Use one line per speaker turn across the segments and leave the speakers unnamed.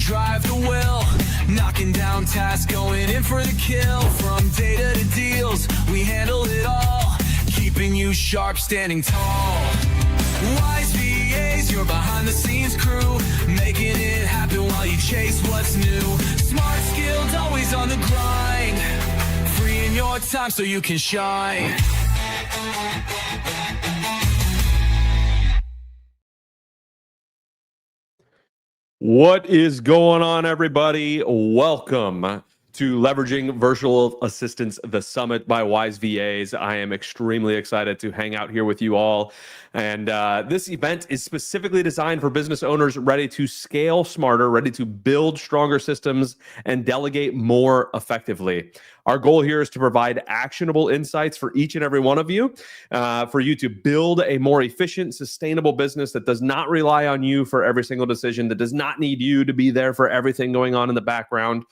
drive the will, knocking down tasks, going in for the kill. From data to deals, we handle it all, keeping you sharp, standing tall. Wise VAs, your behind the scenes crew, making it happen while you chase what's new. Smart, skilled, always on the grind, freeing your time so you can shine.
What is going on, everybody? Welcome to Leveraging Virtual Assistants, the Summit by Wise VAs. I am extremely excited to hang out here with you all. And this event is specifically designed for business owners ready to scale smarter, ready to build stronger systems, and delegate more effectively. Our goal here is to provide actionable insights for each and every one of you, for you to build a more efficient, sustainable business that does not rely on you for every single decision, that does not need you to be there for everything going on in the background.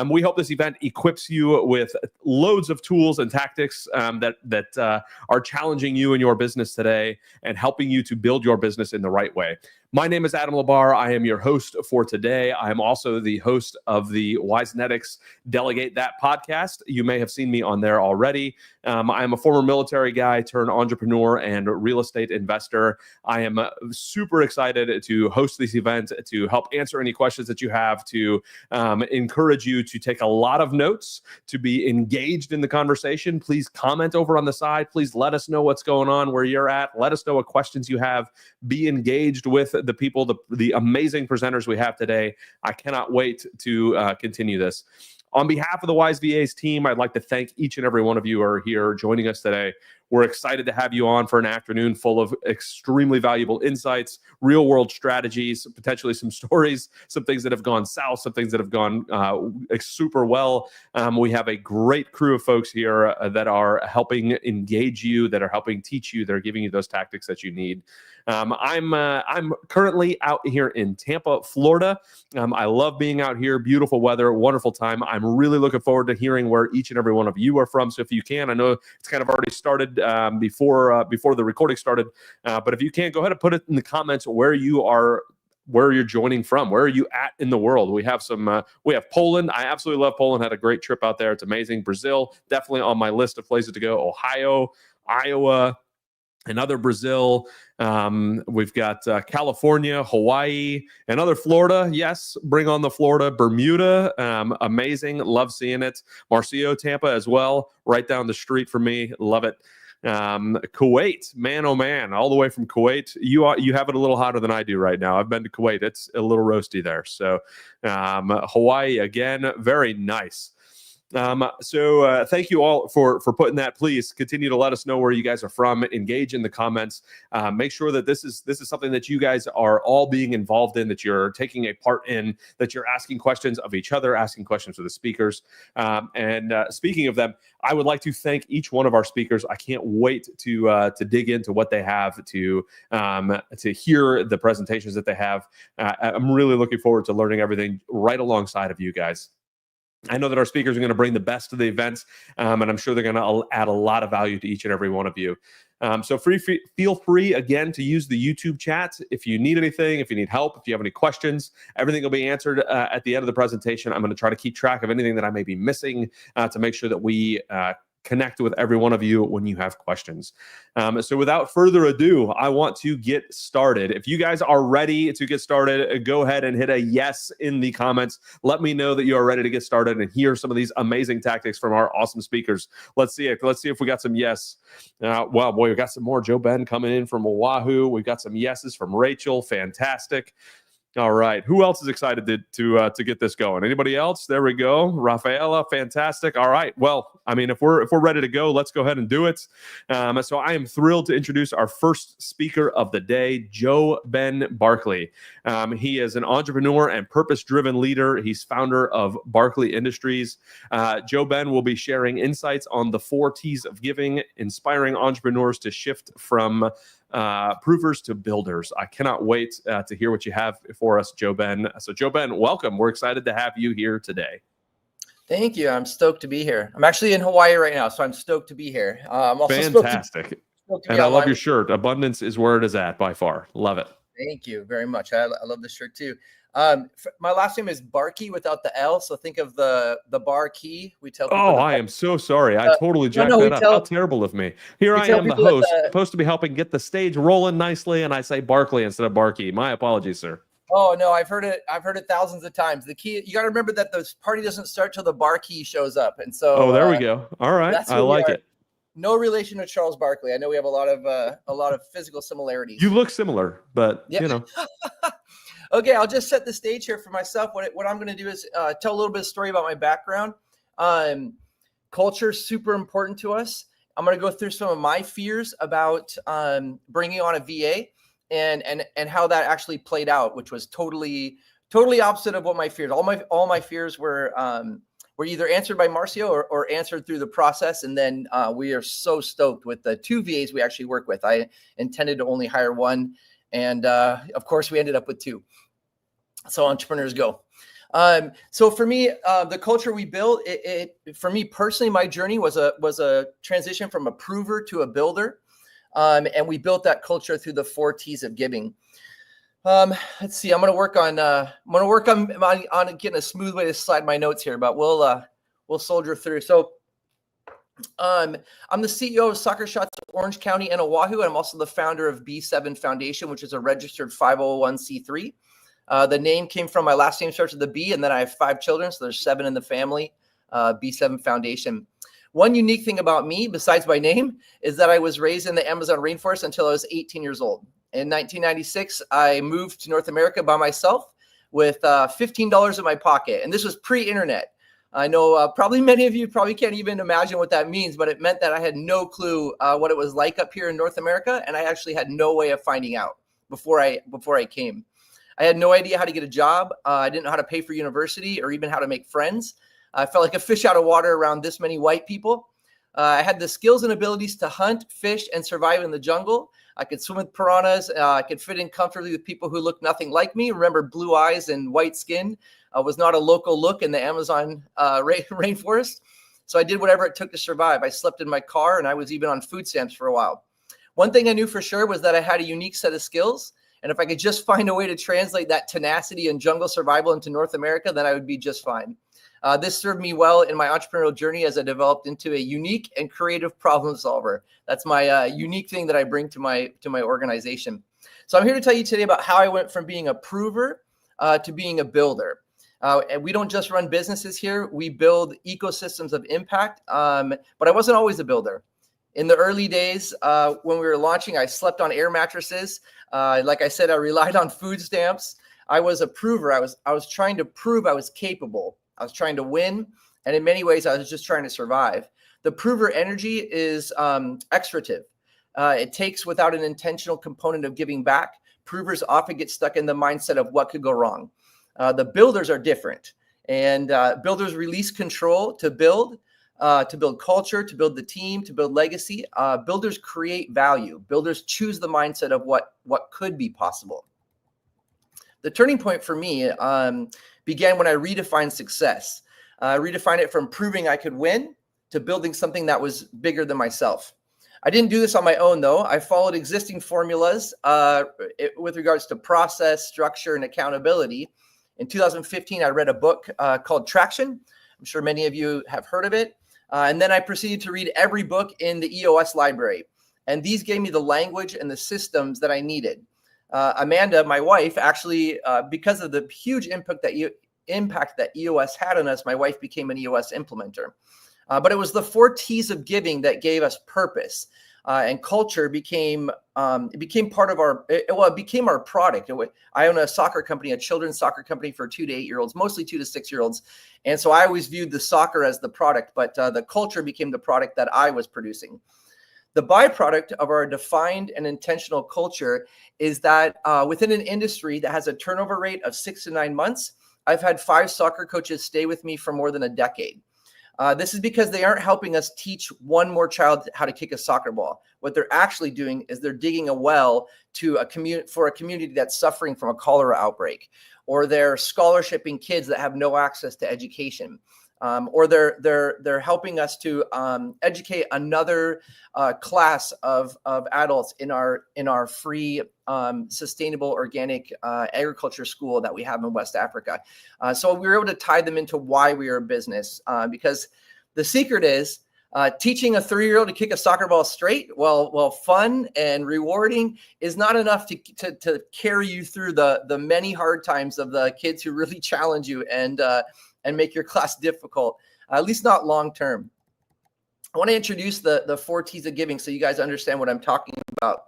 We hope this event equips you with loads of tools and tactics that are challenging you in your business today and helping you to build your business in the right way. My name is Adam Labar. I am your host for today. I am also the host of the Wisenetics Delegate That podcast. You may have seen me on there already. I am a former military guy turned entrepreneur and real estate investor. I am super excited to host this event, to help answer any questions that you have, to encourage you to take a lot of notes, to be engaged in the conversation. Please comment over on the side. Please let us know what's going on, where you're at. Let us know what questions you have. Be engaged with the people, the amazing presenters we have today. I cannot wait to continue this. On behalf of the Wise VAs team, I'd like to thank each and every one of you who are here joining us today. We're excited to have you on for an afternoon full of extremely valuable insights, real world strategies, potentially some stories, some things that have gone south, some things that have gone super well. We have a great crew of folks here that are helping engage you, that are helping teach you, that are giving you those tactics that you need. I'm currently out here in Tampa, Florida. I love being out here. Beautiful weather, wonderful time. I'm really looking forward to hearing where each and every one of you are from. So if you can, I know it's kind of already started before the recording started, but if you can, go ahead and put it in the comments where you are, where you're joining from, where are you at in the world. We have we have Poland. I absolutely love Poland. Had a great trip out there. It's amazing. Brazil, definitely on my list of places to go. Ohio, Iowa, another Brazil. We've got California, Hawaii, another Florida. Yes, bring on the Florida. Bermuda, amazing. Love seeing it. Marcio, Tampa as well, right down the street from me. Love it. Kuwait, man, oh man, all the way from Kuwait. You have it a little hotter than I do right now. I've been to Kuwait. It's a little roasty there. So Hawaii, again, very nice. So thank you all for putting that. Please continue to let us know where you guys are from. Engage in the comments. Make sure that this is something that you guys are all being involved in, that you're taking a part in, that you're asking questions of each other, asking questions of the speakers. And speaking of them, I would like to thank each one of our speakers. I can't wait to dig into what they have, to hear the presentations that they have. I'm really looking forward to learning everything right alongside of you guys. I know that our speakers are going to bring the best of the events, and I'm sure they're going to add a lot of value to each and every one of you. So feel free, again, to use the YouTube chat. If you need anything, if you need help, if you have any questions, everything will be answered at the end of the presentation. I'm going to try to keep track of anything that I may be missing to make sure that we connect with every one of you when you have questions. So without further ado, I want to get started. If you guys are ready to get started, go ahead and hit a yes in the comments. Let me know that you are ready to get started and hear some of these amazing tactics from our awesome speakers. Let's see it. Let's see if we got some yes. Well, boy, we got some more. Joe Ben coming in from Oahu. We've got some yeses from Rachel. Fantastic. All right. Who else is excited to get this going? Anybody else? There we go. Rafaela, fantastic. All right. Well, I mean, if we're ready to go, let's go ahead and do it. So I am thrilled to introduce our first speaker of the day, Joe Ben Barkley. He is an entrepreneur and purpose-driven leader. He's founder of Barkley Industries. Joe Ben will be sharing insights on the 4 T's of giving, inspiring entrepreneurs to shift from provers to builders. I cannot wait to hear what you have for us, Joe Ben. So Joe Ben, welcome. We're excited to have you here today.
Thank you. I'm stoked to be here. I'm actually in Hawaii right now, so I'm stoked to be here. I'm also
fantastic. And I love your shirt. Abundance is where it is at by far. Love it.
Thank you very much. I love this shirt too. My last name is Barkey without the L. So think of the bar key. We tell people.
Oh, I am so sorry. I totally
No,
jacked
no,
that up. How terrible of me. Here
we
I
tell
am, the
people that
host, supposed to be helping get the stage rolling nicely, and I say Barkley instead of Barkey. My apologies, sir.
Oh no, I've heard it. I've heard it thousands of times. The key, you got to remember that the party doesn't start till the bar key shows up, and
Oh,
so
there we go. All right.
that's
I
who we
like
are.
it.
No relation to Charles Barkley. I know we have a lot of physical similarities.
You look similar, but
Yeah.
you know.
Okay, I'll just set the stage here for myself. What I'm going to do is tell a little bit of story about my background. Culture is super important to us. I'm going to go through some of my fears about bringing on a VA and how that actually played out, which was totally opposite of what my fears. All my fears were either answered by Marcio or answered through the process. And then we are so stoked with the 2 VAs we actually work with. I intended to only hire 1. And of course, we ended up with 2. So entrepreneurs go. So for me, the culture we built, for me personally, my journey was a transition from a prover to a builder. And we built that culture through the 4 T's of giving. Let's see. I'm going to work on getting a smooth way to slide my notes here, but we'll soldier through. So I'm the CEO of Soccer Shots Orange County and Oahu, and I'm also the founder of B7 Foundation, which is a registered 501c3. The name came from my last name starts with a B, and then I have 5 children, so there's 7 in the family. B7 Foundation. One unique thing about me, besides my name, is that I was raised in the Amazon rainforest until I was 18 years old. In 1996, I moved to North America by myself with $15 in my pocket, and this was pre-internet. I know probably many of you probably can't even imagine what that means, but it meant that I had no clue what it was like up here in North America, and I actually had no way of finding out before I came. I had no idea how to get a job. I didn't know how to pay for university or even how to make friends. I felt like a fish out of water around this many white people. I had the skills and abilities to hunt, fish, and survive in the jungle. I could swim with piranhas. I could fit in comfortably with people who looked nothing like me. Remember, blue eyes and white skin was not a local look in the Amazon rainforest. So I did whatever it took to survive. I slept in my car, and I was even on food stamps for a while. One thing I knew for sure was that I had a unique set of skills. And if I could just find a way to translate that tenacity and jungle survival into North America, then I would be just fine. This served me well in my entrepreneurial journey as I developed into a unique and creative problem solver. That's my unique thing that I bring to my organization. So I'm here to tell you today about how I went from being a prover to being a builder. And we don't just run businesses here. We build ecosystems of impact. But I wasn't always a builder. In the early days, when we were launching, I slept on air mattresses. Like I said, I relied on food stamps. I was a prover. I was trying to prove I was capable. I was trying to win. And in many ways, I was just trying to survive. The prover energy is extrative. It takes without an intentional component of giving back. Provers often get stuck in the mindset of what could go wrong. The builders are different. And builders release control to build culture, to build the team, to build legacy. Builders create value. Builders choose the mindset of what could be possible. The turning point for me began when I redefined success. I redefined it from proving I could win to building something that was bigger than myself. I didn't do this on my own, though. I followed existing formulas with regards to process, structure, and accountability. In 2015, I read a book called Traction. I'm sure many of you have heard of it. And then I proceeded to read every book in the EOS library. And these gave me the language and the systems that I needed. Amanda, my wife, actually, because of the huge impact that EOS had on us, my wife became an EOS implementer. But it was the 4 T's of giving that gave us purpose. And culture became part of it became our product. I own a soccer company, a children's soccer company for 2 to 8-year-olds, mostly 2 to 6-year-olds. And so I always viewed the soccer as the product, but the culture became the product that I was producing. The byproduct of our defined and intentional culture is that within an industry that has a turnover rate of 6 to 9 months, I've had 5 soccer coaches stay with me for more than a decade. This is because they aren't helping us teach one more child how to kick a soccer ball. What they're actually doing is they're digging a well for a community that's suffering from a cholera outbreak, or they're scholarshiping kids that have no access to education. or they're helping us to educate another class of adults in our free sustainable organic agriculture school that we have in West Africa. So we were able to tie them into why we are a business, because the secret is teaching a 3-year-old to kick a soccer ball straight, well, fun and rewarding, is not enough to carry you through the many hard times of the kids who really challenge you and make your class difficult, at least not long term. I want to introduce the 4 T's of giving so you guys understand what I'm talking about.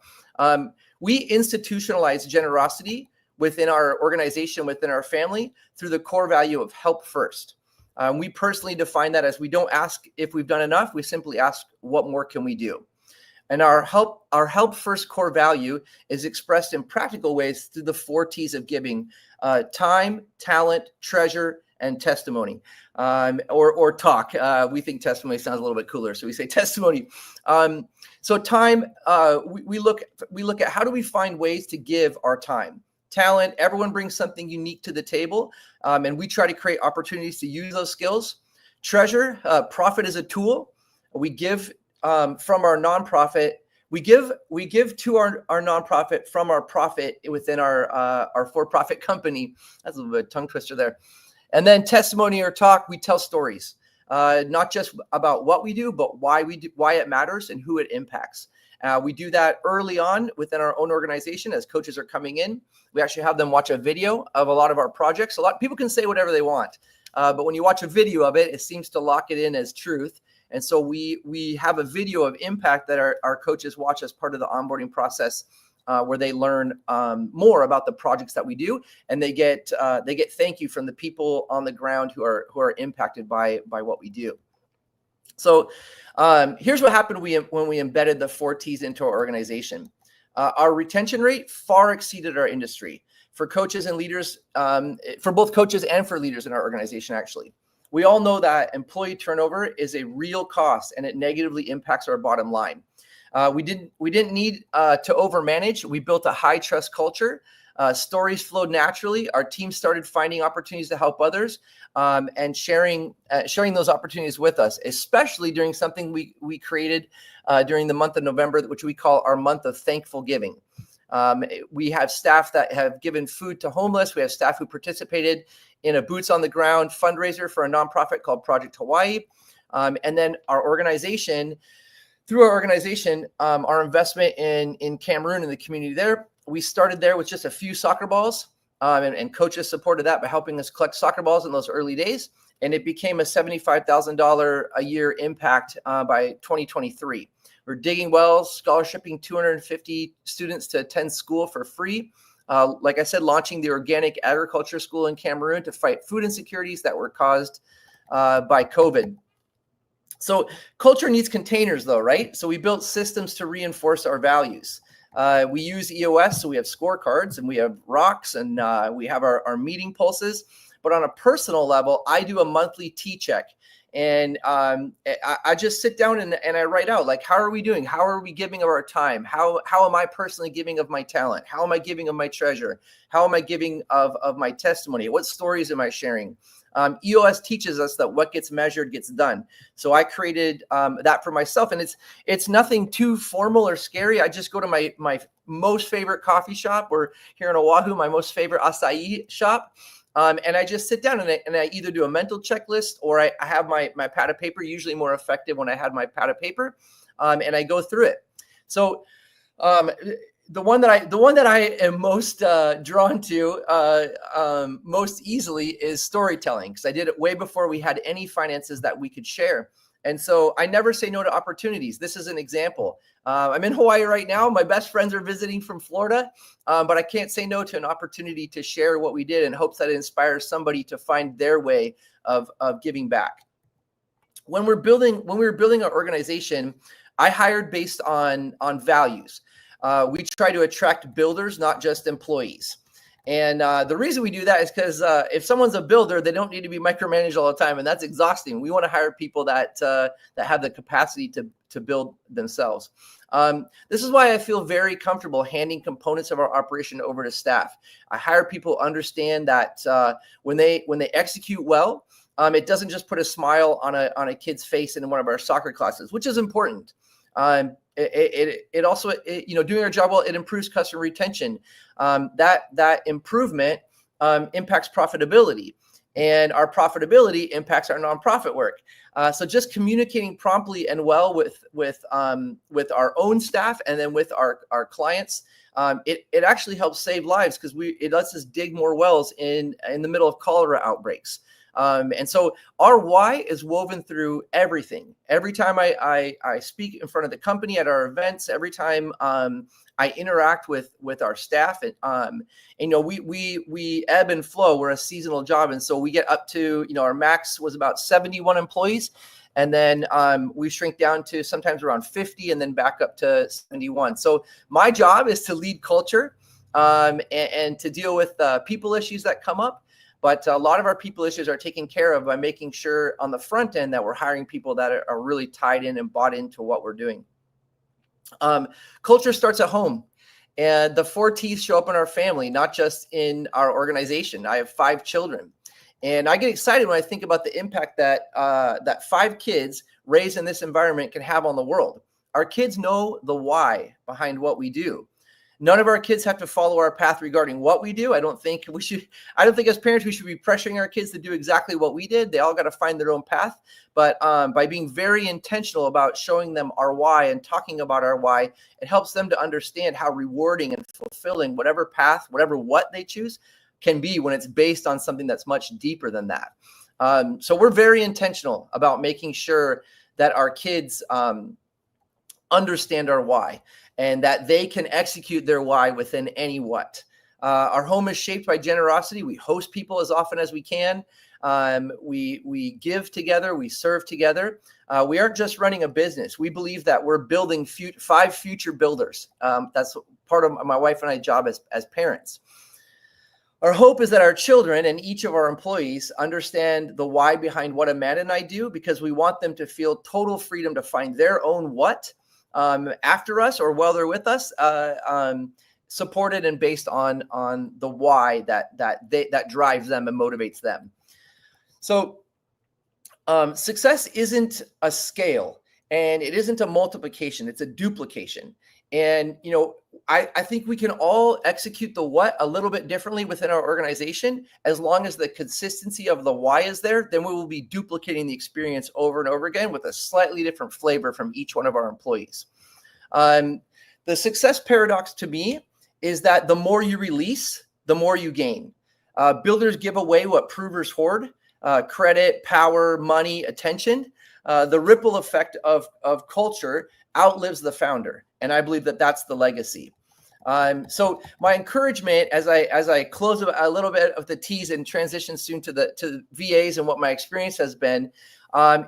We institutionalize generosity within our organization, within our family, through the core value of help first. We personally define that as we don't ask if we've done enough, we simply ask what more can we do? And our help first core value is expressed in practical ways through the 4 T's of giving: time, talent, treasure, and testimony, or talk. We think testimony sounds a little bit cooler, so we say testimony. So time, we look at how do we find ways to give our time. Talent, everyone brings something unique to the table, and we try to create opportunities to use those skills. Treasure, profit is a tool. We give from our nonprofit. We give to our nonprofit from our profit within our for-profit company. That's a little bit of a tongue twister there. And then testimony or talk, we tell stories, not just about what we do, but why it matters and who it impacts. We do that early on within our own organization as coaches are coming in. We actually have them watch a video of a lot of our projects. A lot of people can say whatever they want, but when you watch a video of it, it seems to lock it in as truth. And so we have a video of impact that our coaches watch as part of the onboarding process, where they learn more about the projects that we do, and they get thank you from the people on the ground who are impacted by what we do. So here's what happened when we embedded the 4 T's into our organization. Our retention rate far exceeded our industry for coaches and leaders, for both coaches and for leaders in our organization. Actually, we all know that employee turnover is a real cost, and it negatively impacts our bottom line. We didn't need to overmanage. We built a high trust culture. Stories flowed naturally. Our team started finding opportunities to help others, and sharing those opportunities with us, especially during something we created during the month of November, which we call our month of thankful giving. We have staff that have given food to homeless. We have staff who participated in a boots on the ground fundraiser for a nonprofit called Project Hawaii. And then our organization, through our organization, our investment in Cameroon and the community there, we started there with just a few soccer balls, and coaches supported that by helping us collect soccer balls in those early days. And it became a $75,000 a year impact by 2023. We're digging wells, scholarshiping 250 students to attend school for free. Like I said, launching the organic agriculture school in Cameroon to fight food insecurities that were caused by COVID. So culture needs containers though, right? So we built systems to reinforce our values. We use EOS, so we have scorecards and we have rocks, and we have our meeting pulses. But on a personal level, I do a monthly T-check. And I just sit down and I write out, like, how are we doing? How are we giving of our time? How am I personally giving of my talent? How am I giving of my treasure? How am I giving of my testimony? What stories am I sharing? EOS teaches us that what gets measured gets done. So I created that for myself, and it's nothing too formal or scary. I just go to my most favorite coffee shop, or here in Oahu, my most favorite acai shop. And I just sit down and I either do a mental checklist, or I have my pad of paper, usually more effective when I had my pad of paper, and I go through it. So the one that I am most drawn to most easily is storytelling, because I did it way before we had any finances that we could share. And so I never say no to opportunities. This is an example. I'm in Hawaii right now. My best friends are visiting from Florida, but I can't say no to an opportunity to share what we did in hopes that it inspires somebody to find their way of giving back. When we were building our organization, I hired based on values. We try to attract builders, not just employees. And the reason we do that is because if someone's a builder, they don't need to be micromanaged all the time, and that's exhausting. We want to hire people that have the capacity to build themselves. This is why I feel very comfortable handing components of our operation over to staff. I hire people who understand that when they execute well, it doesn't just put a smile on a kid's face in one of our soccer classes, which is important. It also, doing our job well, it improves customer retention. That improvement impacts profitability, and our profitability impacts our nonprofit work. So just communicating promptly and well with our own staff and then with our clients, it actually helps save lives, because it lets us dig more wells in the middle of cholera outbreaks. And so our why is woven through everything. Every time I speak in front of the company at our events, every time I interact with our staff, and we ebb and flow. We're a seasonal job, and so we get up to, our max was about 71 employees, and then we shrink down to sometimes around 50, and then back up to 71. So my job is to lead culture and to deal with people issues that come up. But a lot of our people issues are taken care of by making sure on the front end that we're hiring people that are really tied in and bought into what we're doing. Culture starts at home, and the 4 T's show up in our family, not just in our organization. I have 5 children, and I get excited when I think about the impact that 5 kids raised in this environment can have on the world. Our kids know the why behind what we do. None of our kids have to follow our path regarding what we do. I don't think as parents we should be pressuring our kids to do exactly what we did. They all got to find their own path. But by being very intentional about showing them our why and talking about our why, it helps them to understand how rewarding and fulfilling whatever path, what they choose can be when it's based on something that's much deeper than that. So we're very intentional about making sure that our kids understand our why, and that they can execute their why within any what. Our home is shaped by generosity. We host people as often as we can. We give together. We serve together. We aren't just running a business. We believe that we're building 5 future builders. That's part of my wife and I's job as parents. Our hope is that our children and each of our employees understand the why behind what Amanda and I do, because we want them to feel total freedom to find their own what after us or while they're with us, supported and based on the why that drives them and motivates them. So success isn't a scale, and it isn't a multiplication, it's a duplication. And, I think we can all execute the what a little bit differently within our organization. As long as the consistency of the why is there, then we will be duplicating the experience over and over again with a slightly different flavor from each one of our employees. The success paradox to me is that the more you release, the more you gain. Builders give away what provers hoard: credit, power, money, attention. The ripple effect of culture outlives the founder. And I believe that that's the legacy. So my encouragement as I close a little bit of the T's and transition soon to VAs and what my experience has been,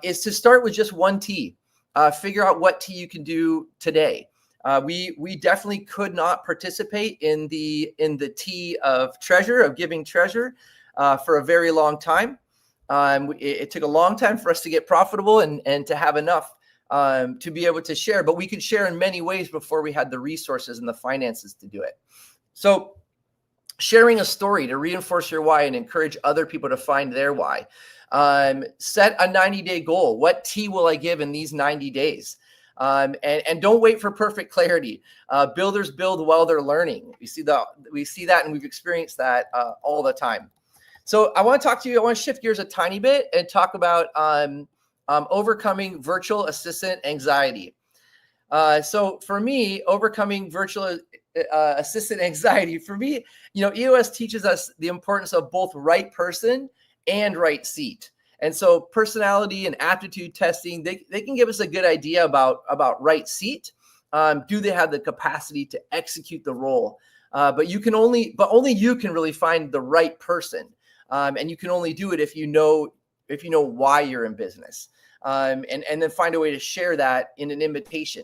is to start with just 1 T. Figure out what T you can do today. We definitely could not participate in the T of treasure, of giving treasure, for a very long time. It took a long time for us to get profitable and to have enough to be able to share, but we could share in many ways before we had the resources and the finances to do it. So sharing a story to reinforce your why and encourage other people to find their why. Set a 90-day goal. What T will I give in these 90 days? And don't wait for perfect clarity. Builders build while they're learning. We see that, and we've experienced that all the time. So I want to talk to you. I want to shift gears a tiny bit and talk about overcoming virtual assistant anxiety. So for me, overcoming virtual assistant anxiety, for me, EOS teaches us the importance of both right person and right seat. And so personality and aptitude testing, they can give us a good idea about right seat. Do they have the capacity to execute the role? But only you can really find the right person. And you can only do it if you know why you're in business, and then find a way to share that in an invitation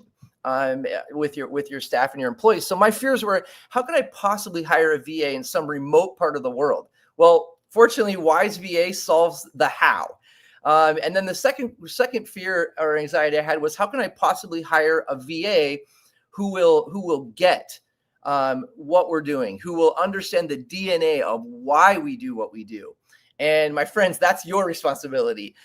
with your staff and your employees. So my fears were, how could I possibly hire a VA in some remote part of the world? Well, fortunately, Wise VA solves the how. And then the second fear or anxiety I had was, how can I possibly hire a VA who will get what we're doing, who will understand the DNA of why we do what we do, And my friends, that's your responsibility.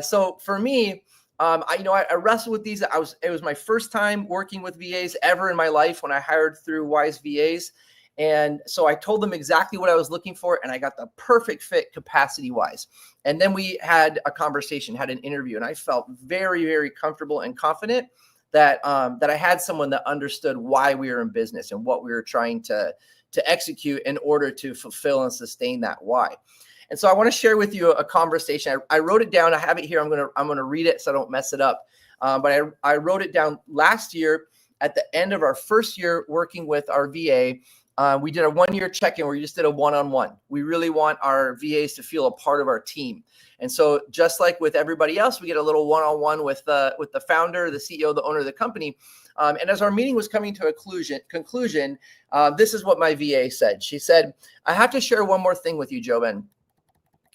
So for me, I wrestled with these. It was my first time working with VAs ever in my life when I hired through Wise VAs. And so I told them exactly what I was looking for, and I got the perfect fit capacity wise. And then we had a conversation, had an interview, and I felt very, very comfortable and confident that I had someone that understood why we were in business and what we were trying to execute in order to fulfill and sustain that why. And so I want to share with you a conversation. I wrote it down. I have it here. I'm gonna read it so I don't mess it up. But I wrote it down last year at the end of our first year working with our VA. We did a 1-year check-in where we just did a one-on-one. We really want our VAs to feel a part of our team. And so just like with everybody else, we get a little one-on-one with the founder, the CEO, the owner of the company. And as our meeting was coming to a conclusion, this is what my VA said. She said, "I have to share one more thing with you, Joben.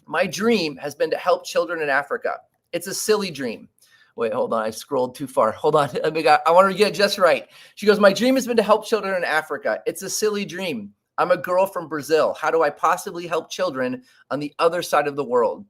My dream has been to help children in Africa. It's a silly dream." Wait, hold on. I scrolled too far. Hold on. I want to get it just right. She goes, "My dream has been to help children in Africa. It's a silly dream. I'm a girl from Brazil. How do I possibly help children on the other side of the world?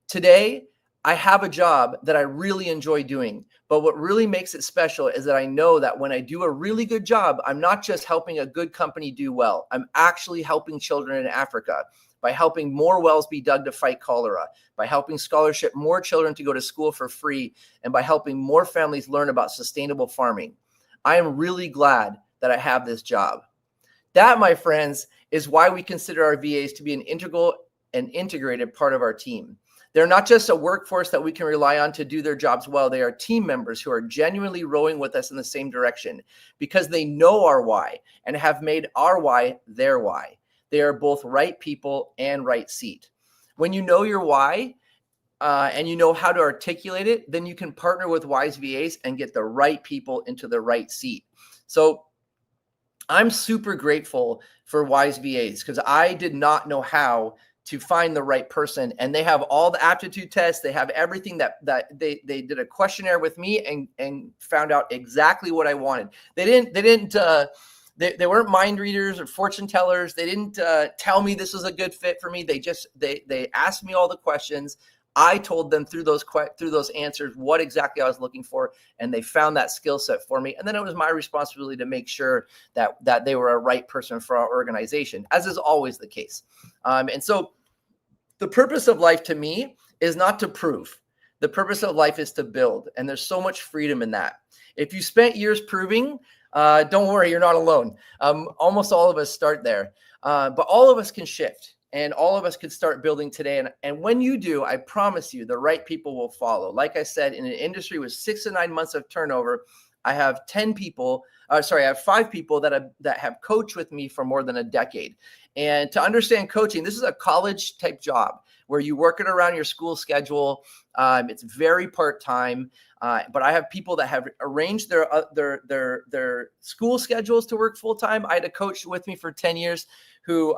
Today, I have a job that I really enjoy doing. But what really makes it special is that I know that when I do a really good job, I'm not just helping a good company do well. I'm actually helping children in Africa by helping more wells be dug to fight cholera, by helping scholarship more children to go to school for free, and by helping more families learn about sustainable farming. I am really glad that I have this job." That, my friends, is why we consider our VAs to be an integral and integrated part of our team. They're not just a workforce that we can rely on to do their jobs well. They are team members who are genuinely rowing with us in the same direction because they know our why and have made our why their why. They are both right people and right seat. When you know your why and you know how to articulate it, then you can partner with Wise VAs and get the right people into the right seat. So I'm super grateful for Wise VAs because I did not know how to find the right person, and they have all the aptitude tests. They have everything that they did a questionnaire with me and found out exactly what I wanted. They weren't mind readers or fortune tellers. They didn't tell me this was a good fit for me. They asked me all the questions. I told them through those answers what exactly I was looking for, and they found that skill set for me. And then it was my responsibility to make sure that they were a right person for our organization, as is always the case. And so the purpose of life to me is not to prove. The purpose of life is to build, and there's so much freedom in that. If you spent years proving, don't worry, you're not alone. Almost all of us start there, but all of us can shift. And all of us could start building today. And when you do, I promise you, the right people will follow. Like I said, in an industry with 6 to 9 months of turnover, I have 5 people that have coached with me for more than a decade. And to understand coaching, this is a college type job where you work it around your school schedule. It's very part-time, but I have people that have arranged their school schedules to work full-time. I had a coach with me for 10 years who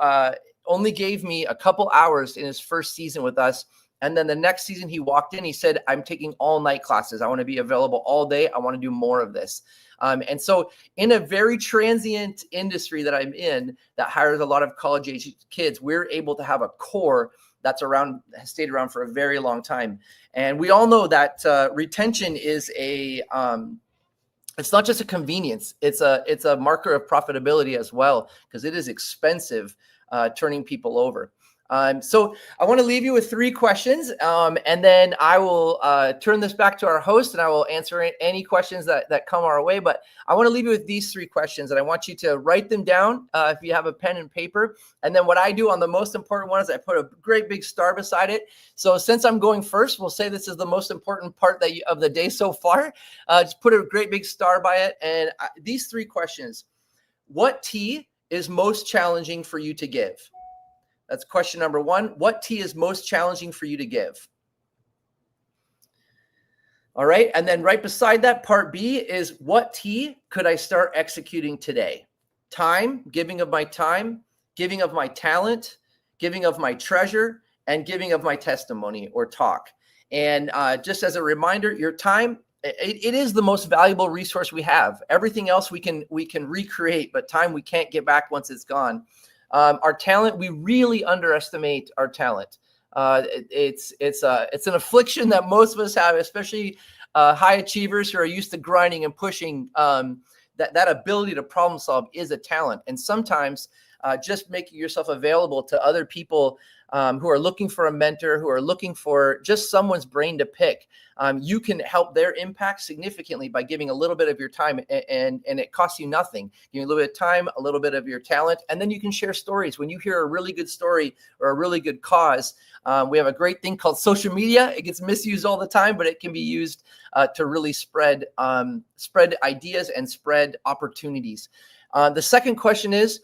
only gave me a couple hours in his first season with us. And then the next season he walked in, he said, "I'm taking all night classes. I want to be available all day. I want to do more of this." And so in a very transient industry that I'm in that hires a lot of college age kids, we're able to have a core that's has stayed around for a very long time. And we all know that retention is it's not just a convenience. It's a marker of profitability as well, because it is expensive turning people over. So I want to leave you with 3 questions, and then I will turn this back to our host, and I will answer any questions that come our way. But I want to leave you with these 3 questions, and I want you to write them down if you have a pen and paper. And then what I do on the most important one is I put a great big star beside it. So since I'm going first, we'll say this is the most important part of the day so far. Just put a great big star by it. And these 3 questions: what tea is most challenging for you to give? That's question number 1. What tea is most challenging for you to give? All right. And then right beside that, part B is, what tea could I start executing today? Time, giving of my time, giving of my talent, giving of my treasure, and giving of my testimony or talk. And just as a reminder, your time, it is the most valuable resource we have. Everything else we can recreate, but time we can't get back once it's gone. Our talent, we really underestimate our talent. It's an affliction that most of us have, especially high achievers who are used to grinding and pushing. That ability to problem solve is a talent, and sometimes just making yourself available to other people who are looking for a mentor, who are looking for just someone's brain to pick. You can help their impact significantly by giving a little bit of your time, and it costs you nothing. Give a little bit of time, a little bit of your talent, and then you can share stories. When you hear a really good story or a really good cause, we have a great thing called social media. It gets misused all the time, but it can be used to really spread ideas and spread opportunities. The second question is,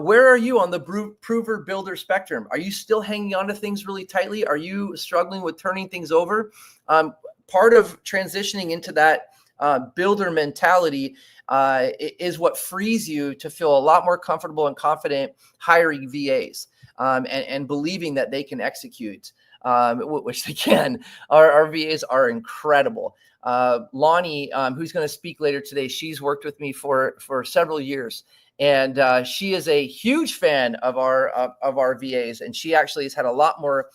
where are you on the prover builder spectrum? Are you still hanging on to things really tightly? Are you struggling with turning things over? Part of transitioning into that builder mentality is what frees you to feel a lot more comfortable and confident hiring VAs and believing that they can execute, which they can. Our VAs are incredible. Lonnie, who's going to speak later today, she's worked with me for several years. And she is a huge fan of our VAs, and she actually has had a lot more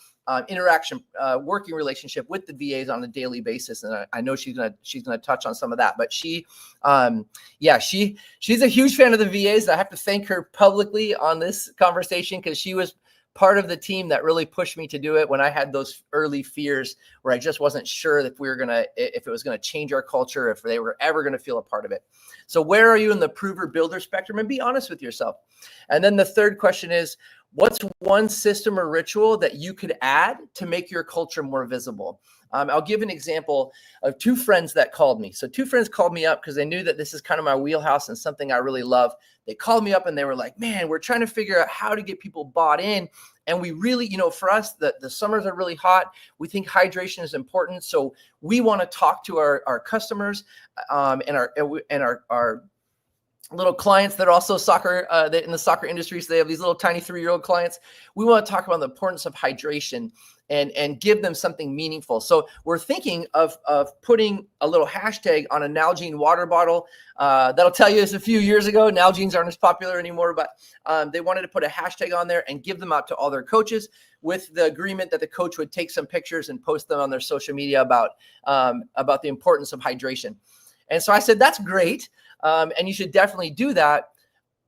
interaction, working relationship with the VAs on a daily basis. And I know she's gonna touch on some of that. But she's a huge fan of the VAs. I have to thank her publicly on this conversation because she was part of the team that really pushed me to do it when I had those early fears where I just wasn't sure if it was gonna change our culture, if they were ever gonna feel a part of it. So where are you in the prover builder spectrum? And be honest with yourself. And then the third question is, what's one system or ritual that you could add to make your culture more visible? I'll give an example of two friends that called me. So two friends called me up because they knew that this is kind of my wheelhouse and something I really love. They called me up and they were like, man, we're trying to figure out how to get people bought in. And we really, for us, the summers are really hot. We think hydration is important. So we want to talk to our customers and our little clients that are also soccer, in the soccer industry. So they have these little tiny 3-year-old clients. We want to talk about the importance of hydration and give them something meaningful. So we're thinking of putting a little hashtag on a Nalgene water bottle. That'll tell you this a few years ago. Nalgenes aren't as popular anymore, but they wanted to put a hashtag on there and give them out to all their coaches with the agreement that the coach would take some pictures and post them on their social media about the importance of hydration. And so I said, that's great. And you should definitely do that.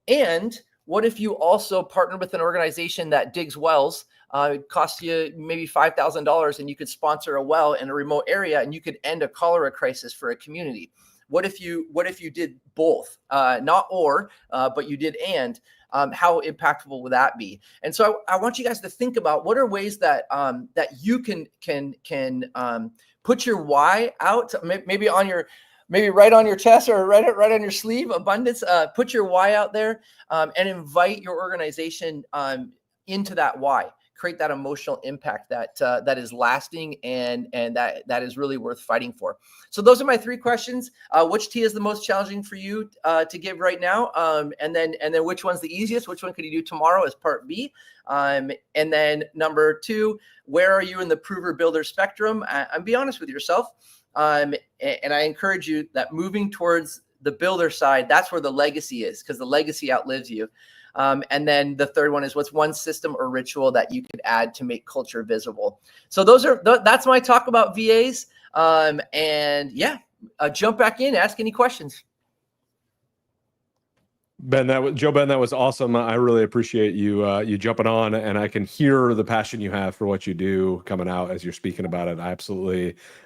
And what if you also partner with an organization that digs wells? It costs you maybe $5,000 and you could sponsor a well in a remote area and you could end a cholera crisis for a community. What if you did both? Not or, but you did and. How impactful would that be? And so I want you guys to think about what are ways that you can put your why out, maybe right on your chest or right on your sleeve. Abundance. Put your why out there and invite your organization into that why. Create that emotional impact that is lasting and that is really worth fighting for. So those are my 3 questions. Which T is the most challenging for you to give right now? And then which one's the easiest? Which one could you do tomorrow as part B? And then number 2, where are you in the prover builder spectrum? And be honest with yourself. And I encourage you that moving towards the builder side, that's where the legacy is, because the legacy outlives you. And then the third one is, what's one system or ritual that you could add to make culture visible? So that's my talk about VAs. Jump back in, ask any questions.
Ben, that was awesome. I really appreciate you jumping on, and I can hear the passion you have for what you do coming out as you're speaking about it.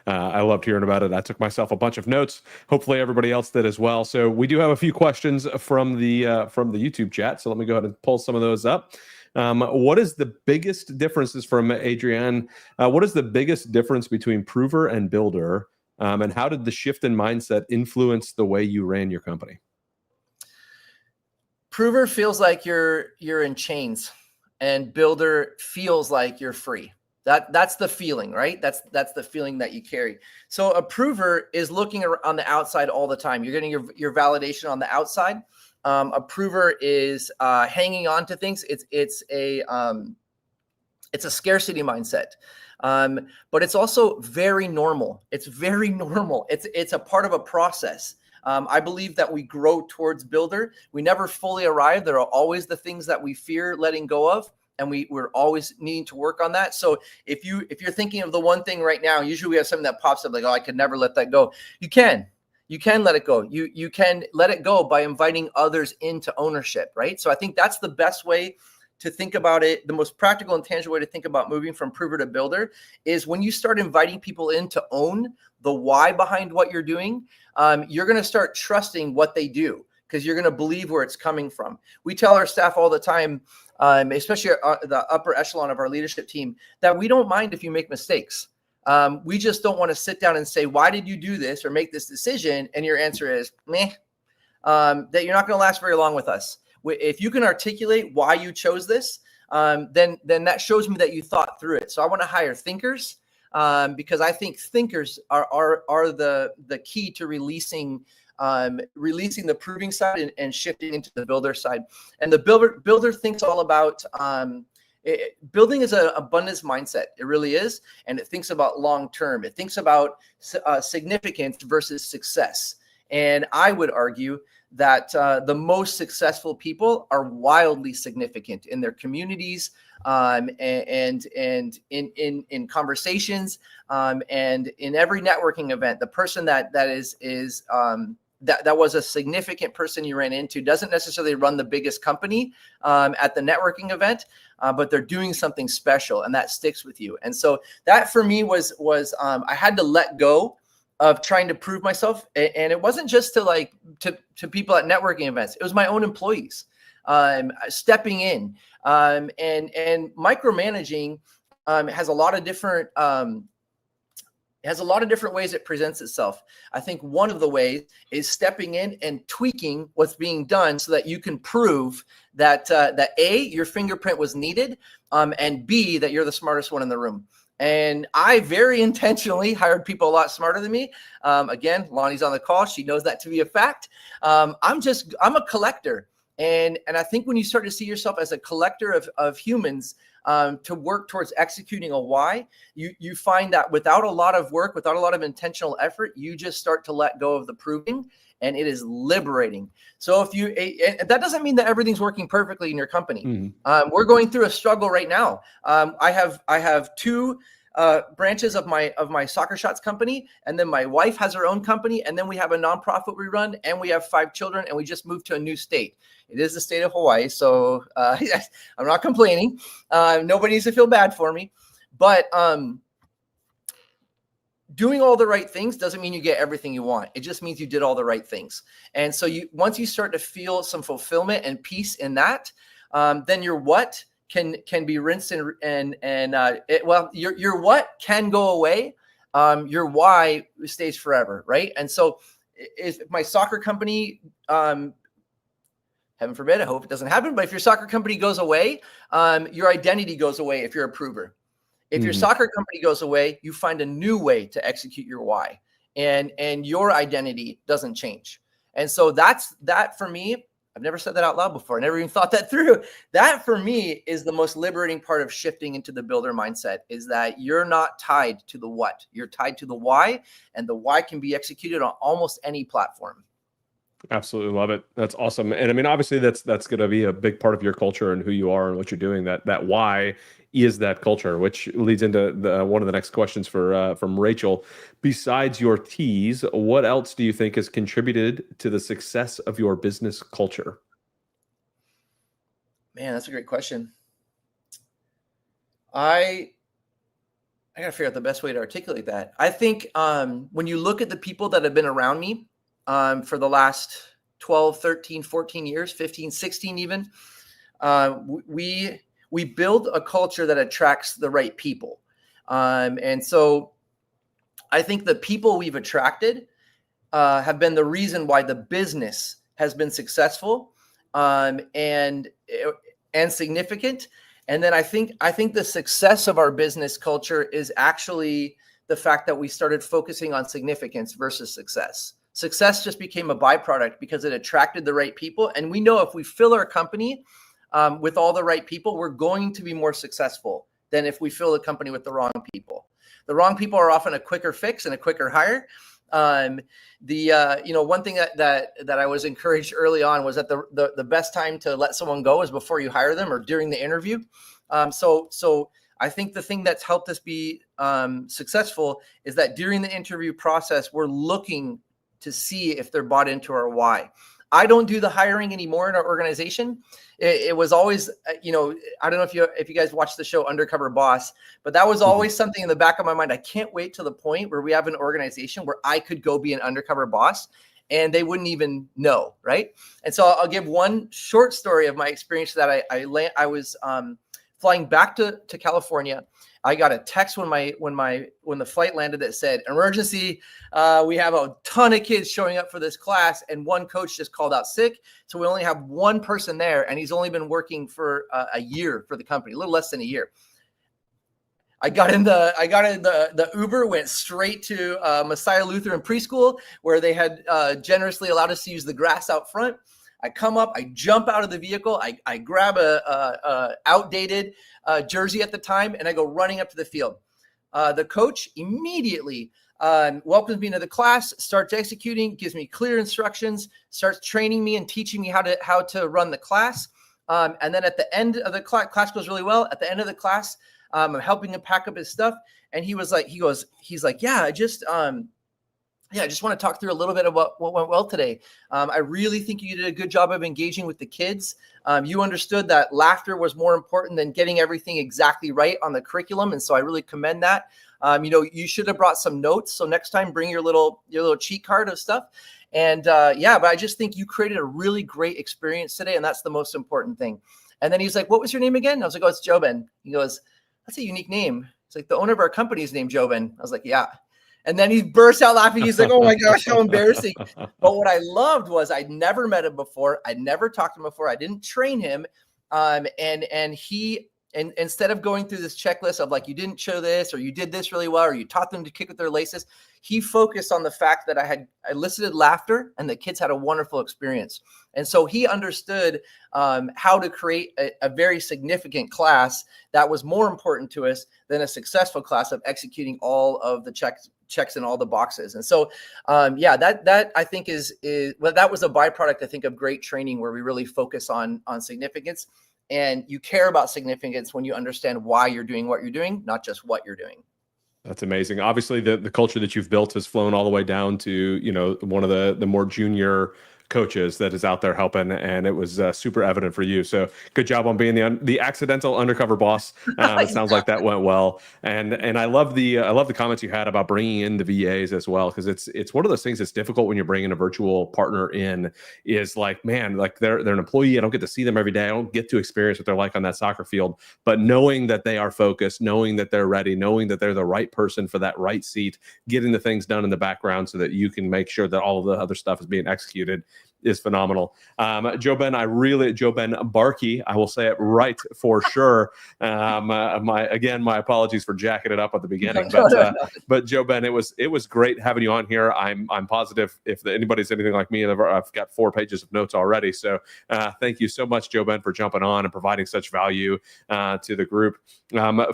I loved hearing about it. I took myself a bunch of notes. Hopefully everybody else did as well. So we do have a few questions from the YouTube chat. So let me go ahead and pull some of those up. What is the biggest differences from Adrienne? What is the biggest difference between prover and builder? And how did the shift in mindset influence the way you ran your company?
Prover feels like you're in chains, and builder feels like you're free. That's the feeling, right? That's the feeling that you carry. So a prover is looking on the outside all the time. You're getting your validation on the outside. A prover is hanging on to things. It's a scarcity mindset. But it's also very normal. It's very normal. It's a part of a process. I believe that we grow towards builder. We never fully arrive. There are always the things that we fear letting go of. and we're always needing to work on that. So if you're thinking of the one thing right now, usually we have something that pops up like, oh, I could never let that go. You can let it go. You can let it go by inviting others into ownership, right? So I think that's the best way to think about it. The most practical and tangible way to think about moving from prover to builder is when you start inviting people in to own the why behind what you're doing, you're going to start trusting what they do because you're going to believe where it's coming from. We tell our staff all the time, especially the upper echelon of our leadership team, that we don't mind if you make mistakes. We just don't want to sit down and say, why did you do this or make this decision? And your answer is, meh, that you're not going to last very long with us. If you can articulate why you chose this, then that shows me that you thought through it. So I want to hire thinkers because I think thinkers are the key to releasing the proving side and shifting into the builder side. And the builder thinks all about building is an abundance mindset. It really is. And it thinks about long-term. It thinks about significance versus success. And I would argue that the most successful people are wildly significant in their communities and in conversations and in every networking event. The person that was a significant person you ran into doesn't necessarily run the biggest company at the networking event, but they're doing something special and that sticks with you. And so that for me was I had to let go of trying to prove myself. And it wasn't just to people at networking events. It was my own employees stepping in and micromanaging has a lot of different ways it presents itself. I think one of the ways is stepping in and tweaking what's being done so that you can prove that A, your fingerprint was needed, and B, that you're the smartest one in the room. And I very intentionally hired people a lot smarter than me. Again, Lonnie's on the call. She knows that to be a fact. I'm a collector. And I think when you start to see yourself as a collector of humans to work towards executing a why, you find that without a lot of work, without a lot of intentional effort, you just start to let go of the proving. And it is liberating. So and that doesn't mean that everything's working perfectly in your company. Mm-hmm. We're going through a struggle right now. I have two branches of my Soccer Shots company, and then my wife has her own company, and then we have a nonprofit we run, and we have 5 children, and we just moved to a new state. It is the state of Hawaii, so I'm not complaining. Nobody needs to feel bad for me, but doing all the right things doesn't mean you get everything you want. It just means you did all the right things. And so once you start to feel some fulfillment and peace in that, then your what can be rinsed your what can go away. Your why stays forever, right? And so if my soccer company, heaven forbid, I hope it doesn't happen, but if your soccer company goes away, your identity goes away if you're a prover. If your soccer company goes away, you find a new way to execute your why, and your identity doesn't change. And so that for me, I've never said that out loud before. I never even thought that through. That for me is the most liberating part of shifting into the builder mindset, is that you're not tied to the what, you're tied to the why, and the why can be executed on almost any platform.
Absolutely love it. That's awesome. And I mean, obviously that's going to be a big part of your culture and who you are and what you're doing. That why is that culture, which leads into one of the next questions from Rachel. Besides your T's, what else do you think has contributed to the success of your business culture?
Man, that's a great question. I gotta figure out the best way to articulate that. I think when you look at the people that have been around me for the last 12, 13, 14 years, 15, 16 even, we build a culture that attracts the right people. And so I think the people we've attracted have been the reason why the business has been successful and significant. And then I think the success of our business culture is actually the fact that we started focusing on significance versus success. Success just became a byproduct because it attracted the right people. And we know if we fill our company with all the right people, we're going to be more successful than if we fill the company with the wrong people. The wrong people are often a quicker fix and a quicker hire. One thing that I was encouraged early on was that the best time to let someone go is before you hire them or during the interview. So I think the thing that's helped us be successful is that during the interview process, we're looking to see if they're bought into our why. I don't do the hiring anymore in our organization. It was always, I don't know if you guys watched the show Undercover Boss, but that was always something in the back of my mind. I can't wait to the point where we have an organization where I could go be an undercover boss and they wouldn't even know, right? And so I'll give one short story of my experience that I was flying back to California. I got a text when the flight landed that said, emergency, we have a ton of kids showing up for this class and one coach just called out sick. So we only have one person there and he's only been working for a year for the company, a little less than a year. I got in the Uber, went straight to Messiah Lutheran Preschool where they had generously allowed us to use the grass out front. I come up, I jump out of the vehicle, I grab a outdated jersey at the time, and I go running up to the field. The coach immediately welcomes me into the class, starts executing, gives me clear instructions, starts training me and teaching me how to run the class. And then at the end of the class goes really well. At the end of the class, I'm helping him pack up his stuff, and he's like, yeah, I just want to talk through a little bit about what went well today. I really think you did a good job of engaging with the kids. You understood that laughter was more important than getting everything exactly right on the curriculum. And so I really commend that. You should have brought some notes. So next time, bring your little cheat card of stuff. And but I just think you created a really great experience today. And that's the most important thing. And then he's like, what was your name again? I was like, oh, it's Joben. He goes, that's a unique name. It's like the owner of our company is named Joben. I was like, yeah. And then he bursts out laughing. He's like, oh my gosh, how embarrassing. But what I loved was I'd never met him before. I'd never talked to him before. I didn't train him. And he, instead of going through this checklist of like, you didn't show this, or you did this really well, or you taught them to kick with their laces, he focused on the fact that I elicited laughter and the kids had a wonderful experience. And so he understood how to create a very significant class that was more important to us than a successful class of executing all of the checks in all the boxes. And so, that I think is that was a byproduct, I think, of great training where we really focus on significance, and you care about significance when you understand why you're doing what you're doing, not just what you're doing.
That's amazing. Obviously, the culture that you've built has flown all the way down to, one of the more junior coaches that is out there helping, and it was super evident for you. So good job on being the accidental undercover boss. It sounds like that went well, and I love the comments you had about bringing in the VAs as well, because it's one of those things that's difficult when you're bringing a virtual partner in. Is like, man, like they're an employee. I don't get to see them every day. I don't get to experience what they're like on that soccer field. But knowing that they are focused, knowing that they're ready, knowing that they're the right person for that right seat, getting the things done in the background so that you can make sure that all of the other stuff is being executed is phenomenal. Joben Barkey, I will say it right for sure. My apologies for jacking it up at the beginning, but Joben, it was great having you on here. I'm positive if anybody's anything like me, I've got 4 pages of notes already. So thank you so much, Joben, for jumping on and providing such value to the group.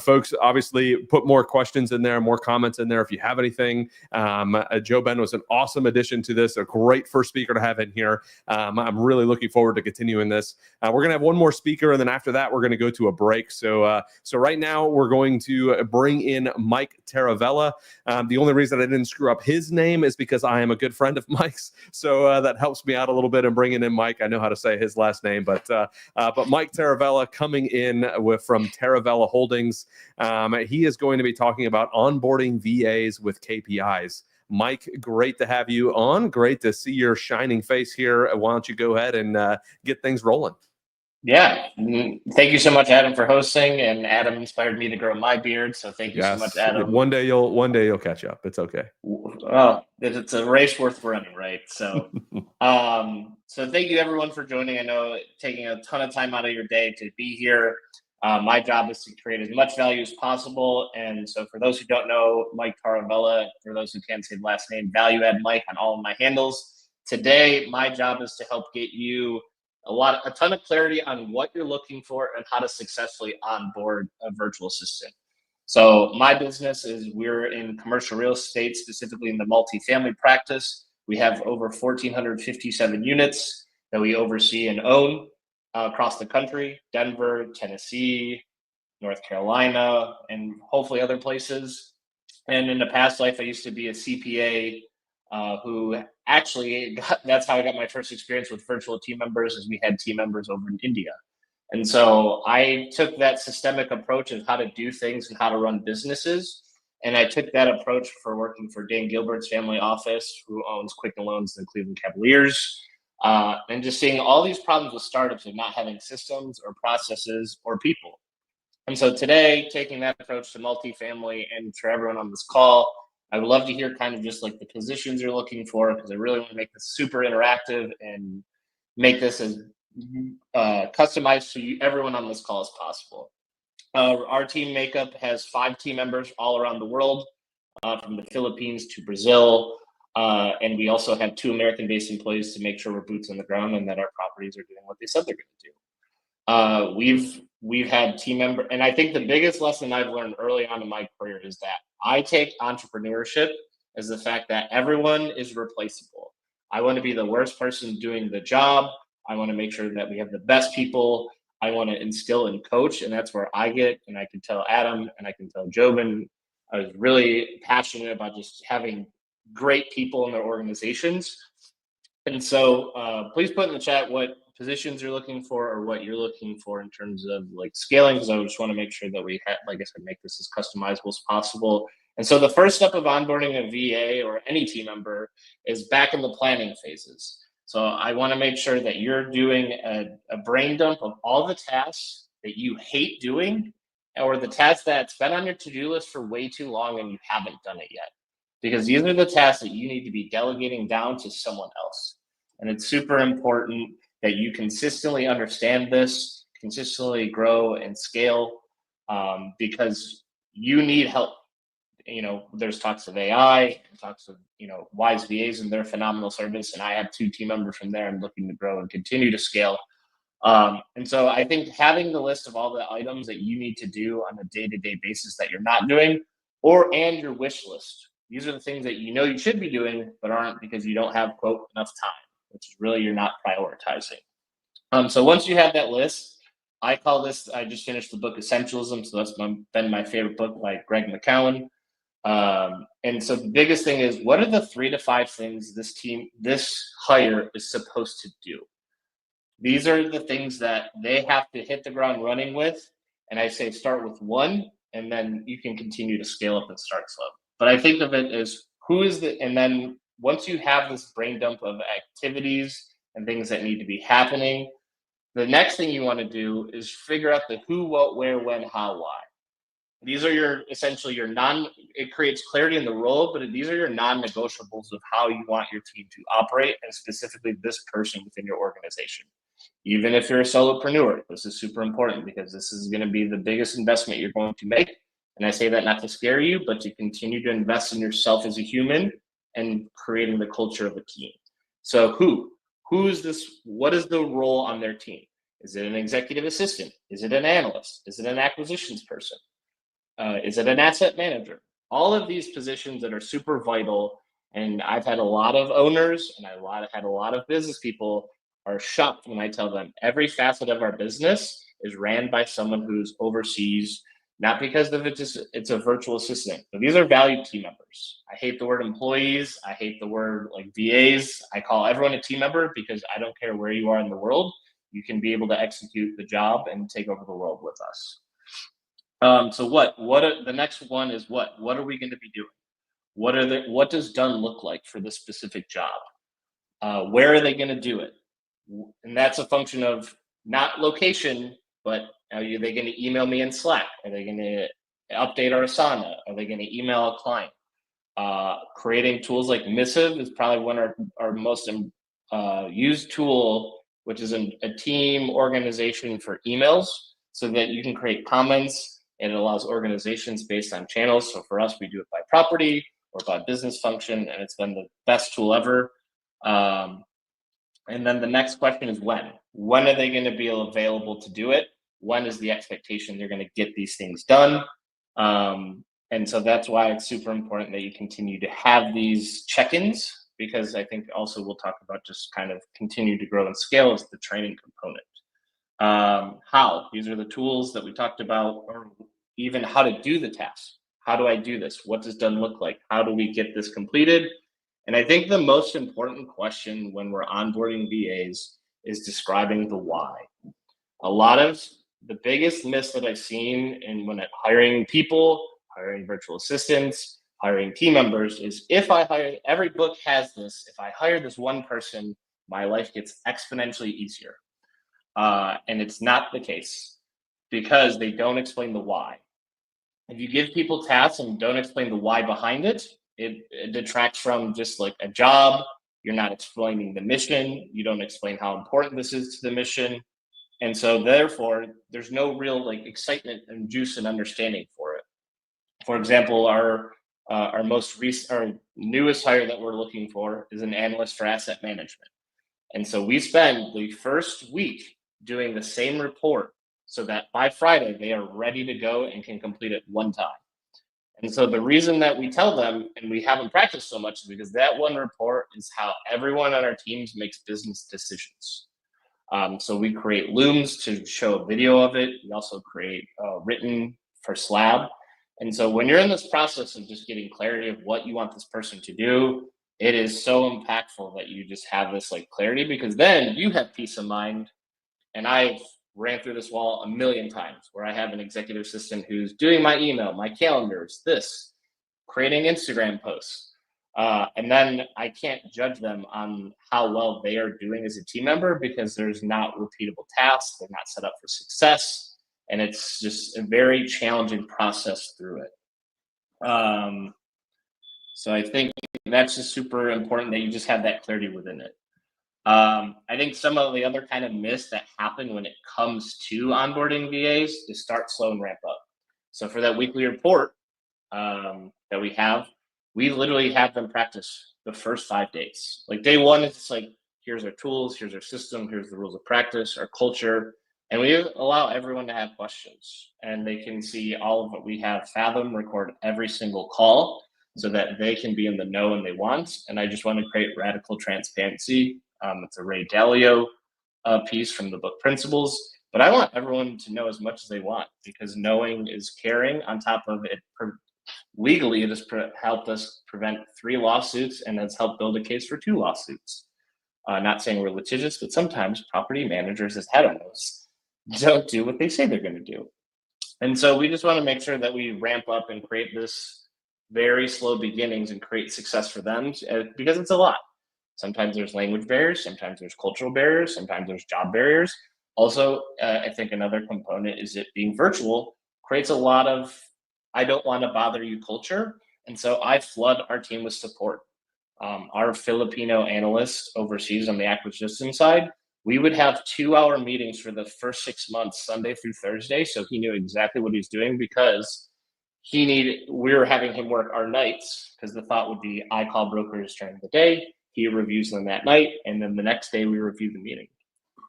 Folks, obviously put more questions in there, more comments in there if you have anything. Joben was an awesome addition to this, a great first speaker to have in here. I'm really looking forward to continuing this. We're going to have one more speaker, and then after that, we're going to go to a break. So right now, we're going to bring in Mike Taravella. The only reason I didn't screw up his name is because I am a good friend of Mike's. So that helps me out a little bit in bringing in Mike. I know how to say his last name, but Mike Taravella coming in from Taravella Holdings. He is going to be talking about onboarding VAs with KPIs. Mike, great to have you on. Great to see your shining face here. Why don't you go ahead and get things rolling?
Yeah. Thank you so much, Adam, for hosting. And Adam inspired me to grow my beard. So thank you so much, Adam.
One day you'll catch up. It's okay.
Well, it's a race worth running, right? So, so thank you everyone for joining. I know taking a ton of time out of your day to be here. My job is to create as much value as possible. And so for those who don't know, Mike Taravella, for those who can't say the last name, Value Add Mike on all of my handles. Today, my job is to help get you a ton of clarity on what you're looking for and how to successfully onboard a virtual assistant. So my business is we're in commercial real estate, specifically in the multifamily practice. We have over 1,457 units that we oversee and own across the country: Denver, Tennessee, North Carolina, and hopefully other places. And in the past life, I used to be a CPA who actually that's how I got my first experience with virtual team members, is we had team members over in India. And so I took that systemic approach of how to do things and how to run businesses. And I took that approach for working for Dan Gilbert's family office, who owns Quicken Loans and the Cleveland Cavaliers, and just seeing all these problems with startups of not having systems or processes or people. And so today, taking that approach to multifamily, and for everyone on this call, I would love to hear kind of just like the positions you're looking for, because I really want to make this super interactive and make this as customized to everyone on this call as possible. Our team makeup has 5 team members all around the world, from the Philippines to Brazil. And we also have 2 American-based employees to make sure we're boots on the ground and that our properties are doing what they said they're going to do. We've had team member, and I think the biggest lesson I've learned early on in my career is that I take entrepreneurship as the fact that everyone is replaceable. I want to be the worst person doing the job. I want to make sure that we have the best people. I want to instill and coach, and that's where I get, and I can tell Adam and I can tell Jobin, I was really passionate about just having great people in their organizations. And so please put in the chat what positions you're looking for or what you're looking for in terms of like scaling, because I just want to make sure that we have, like I said, make this as customizable as possible. And so the first step of onboarding a VA or any team member is back in the planning phases. So I want to make sure that you're doing a brain dump of all the tasks that you hate doing, or the tasks that's been on your to-do list for way too long and you haven't done it yet. Because these are the tasks that you need to be delegating down to someone else. And it's super important that you consistently understand this, consistently grow and scale, because you need help. You know, there's talks of AI, talks of, you know, Wise VAs and their phenomenal service. And I have 2 team members from there. I'm looking to grow and continue to scale. And so I think having the list of all the items that you need to do on a day-to-day basis that you're not doing, and your wish list. These are the things that you know you should be doing, but aren't because you don't have, quote, enough time, which is really you're not prioritizing. So once you have that list, I call this, I just finished the book Essentialism. So that's been my favorite book by Greg McCowan. And so the biggest thing is, what are the 3 to 5 things this hire is supposed to do? These are the things that they have to hit the ground running with. And I say start with 1, and then you can continue to scale up and start slow. But I think of it as and then once you have this brain dump of activities and things that need to be happening, the next thing you want to do is figure out the who, what, where, when, how, why. These are essentially your it creates clarity in the role, but these are your non-negotiables of how you want your team to operate, and specifically this person within your organization. Even if you're a solopreneur, this is super important because this is going to be the biggest investment you're going to make. And I say that not to scare you, but to continue to invest in yourself as a human and creating the culture of a team. So who is this? What is the role on their team? Is it an executive assistant? Is it an analyst? Is it an acquisitions person? Is it an asset manager? All of these positions that are super vital. And I've had a lot of owners and had a lot of business people are shocked when I tell them every facet of our business is ran by someone who's overseas, not because of it's a virtual assistant, but these are valued team members. I hate the word employees. I hate the word like VAs. I call everyone a team member because I don't care where you are in the world. You can be able to execute the job and take over the world with us. So the next one is what are we going to be doing? What does done look like for this specific job? Where are they going to do it? And that's a function of not location, but are they going to email me in Slack? Are they going to update our Asana? Are they going to email a client? Creating tools like Missive is probably one of our most used tool, which is a team organization for emails, so that you can create comments, and it allows organizations based on channels. So for us, we do it by property or by business function, and it's been the best tool ever. And then the next question is when. When are they going to be available to do it? When is the expectation they're going to get these things done? And so that's why it's super important that you continue to have these check-ins, because I think also we'll talk about just kind of continue to grow and scale is the training component. How? These are the tools that we talked about, or even how to do the task. How do I do this? What does done look like? How do we get this completed? And I think the most important question when we're onboarding VAs is describing the why. A lot of the biggest myths that I've seen in when hiring people, hiring virtual assistants, hiring team members is if I hire, every book has this, if I hire this one person, my life gets exponentially easier. And it's not the case because they don't explain the why. If you give people tasks and don't explain the why behind it, it detracts from just like a job. You're not explaining the mission. You don't explain how important this is to the mission. And so therefore, there's no real like excitement and juice and understanding for it. For example, our most recent, our newest hire that we're looking for is an analyst for asset management. And so we spend the first week doing the same report so that by Friday they are ready to go and can complete it one time. And so the reason that we tell them and we haven't practiced so much is because that one report is how everyone on our teams makes business decisions. So we create looms to show a video of it. We also create written for Slab. And so when you're in this process of just getting clarity of what you want this person to do, it is so impactful that you just have this like clarity, because then you have peace of mind. And I've ran through this wall a million times where I have an executive assistant who's doing my email, my calendars, this, creating Instagram posts. And then I can't judge them on how well they are doing as a team member because there's not repeatable tasks. They're not set up for success. And it's just a very challenging process through it. So I think that's just super important that you just have that clarity within it. I think some of the other kind of myths that happen when it comes to onboarding VAs is start slow and ramp up. So for that weekly report that we literally have them practice the first 5 days. Like day one, it's like, here's our tools, here's our system, here's the rules of practice, our culture. And we allow everyone to have questions and they can see all of what we have. Fathom record every single call so that they can be in the know and they want. And I just want to create radical transparency. It's a Ray Dalio piece from the book Principles. But I want everyone to know as much as they want because knowing is caring. On top of it, legally, it has helped us prevent 3 lawsuits and has helped build a case for 2 lawsuits. Not saying we're litigious, but sometimes property managers as head of those don't do what they say they're going to do. And so we just want to make sure that we ramp up and create this very slow beginnings and create success for them because it's a lot. Sometimes there's language barriers, sometimes there's cultural barriers, sometimes there's job barriers. Also, I think another component is it being virtual creates a lot of I don't want to bother you culture. And so I flood our team with support. Our Filipino analyst overseas on the acquisition side, we would have 2-hour meetings for the first 6 months, Sunday through Thursday. So he knew exactly what he's doing because we were having him work our nights because the thought would be I call brokers during the day, he reviews them that night, and then the next day we review the meeting,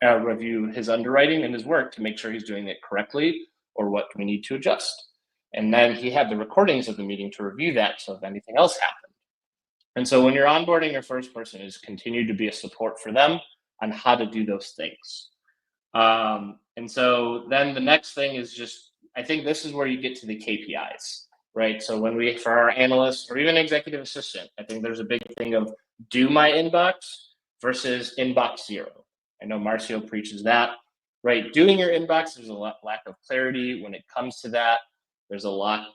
review his underwriting and his work to make sure he's doing it correctly or what we need to adjust. And then he had the recordings of the meeting to review that so if anything else happened. And so when you're onboarding your first person, is continue to be a support for them on how to do those things. And so then the next thing is just, I think this is where you get to the KPIs, right? So when for our analysts or even executive assistant, I think there's a big thing of do my inbox versus inbox 0. I know Marcio preaches that, right? Doing your inbox, there's a lack of clarity when it comes to that. There's a lot,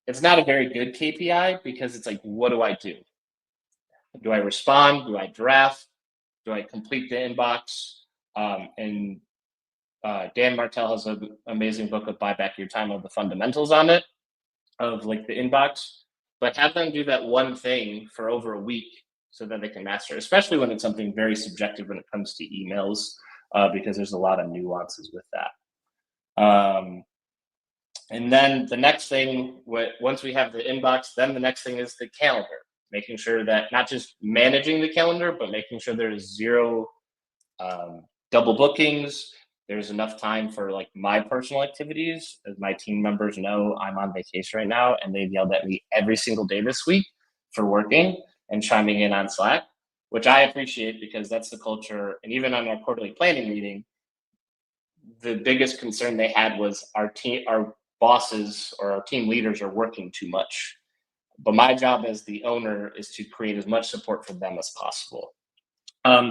it's not a very good KPI because it's like, what do I do? Do I respond? Do I draft? Do I complete the inbox? And Dan Martell has an amazing book of Buy Back Your Time of the fundamentals on it, of like the inbox. But have them do that one thing for over a week so that they can master it, especially when it's something very subjective when it comes to emails, because there's a lot of nuances with that. And then the next thing, once we have the inbox, then the next thing is the calendar. Making sure that not just managing the calendar, but making sure there's 0 double bookings. There's enough time for like my personal activities. As my team members know, I'm on vacation right now, and they've yelled at me every single day this week for working and chiming in on Slack, which I appreciate because that's the culture. And even on our quarterly planning meeting, the biggest concern they had was our bosses or our team leaders are working too much. But my job as the owner is to create as much support for them as possible.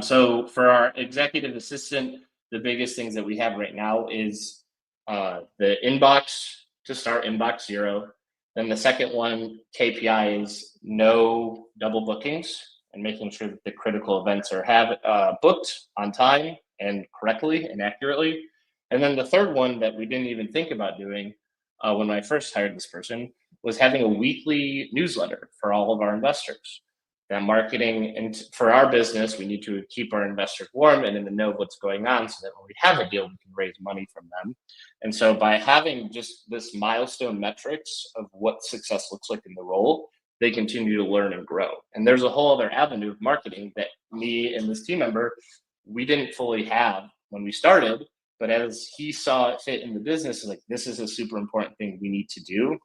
So for our executive assistant, the biggest things that we have right now is the inbox to start inbox 0. Then the second one, KPI, is no double bookings and making sure that the critical events are booked on time and correctly and accurately. And then the third one that we didn't even think about doing when I first hired this person was having a weekly newsletter for all of our investors. That marketing, and for our business, we need to keep our investors warm and in the know of what's going on so that when we have a deal, we can raise money from them. And so by having just this milestone metrics of what success looks like in the role, they continue to learn and grow. And there's a whole other avenue of marketing that me and this team member, we didn't fully have when we started, but as he saw it fit in the business, like, this is a super important thing we need to do.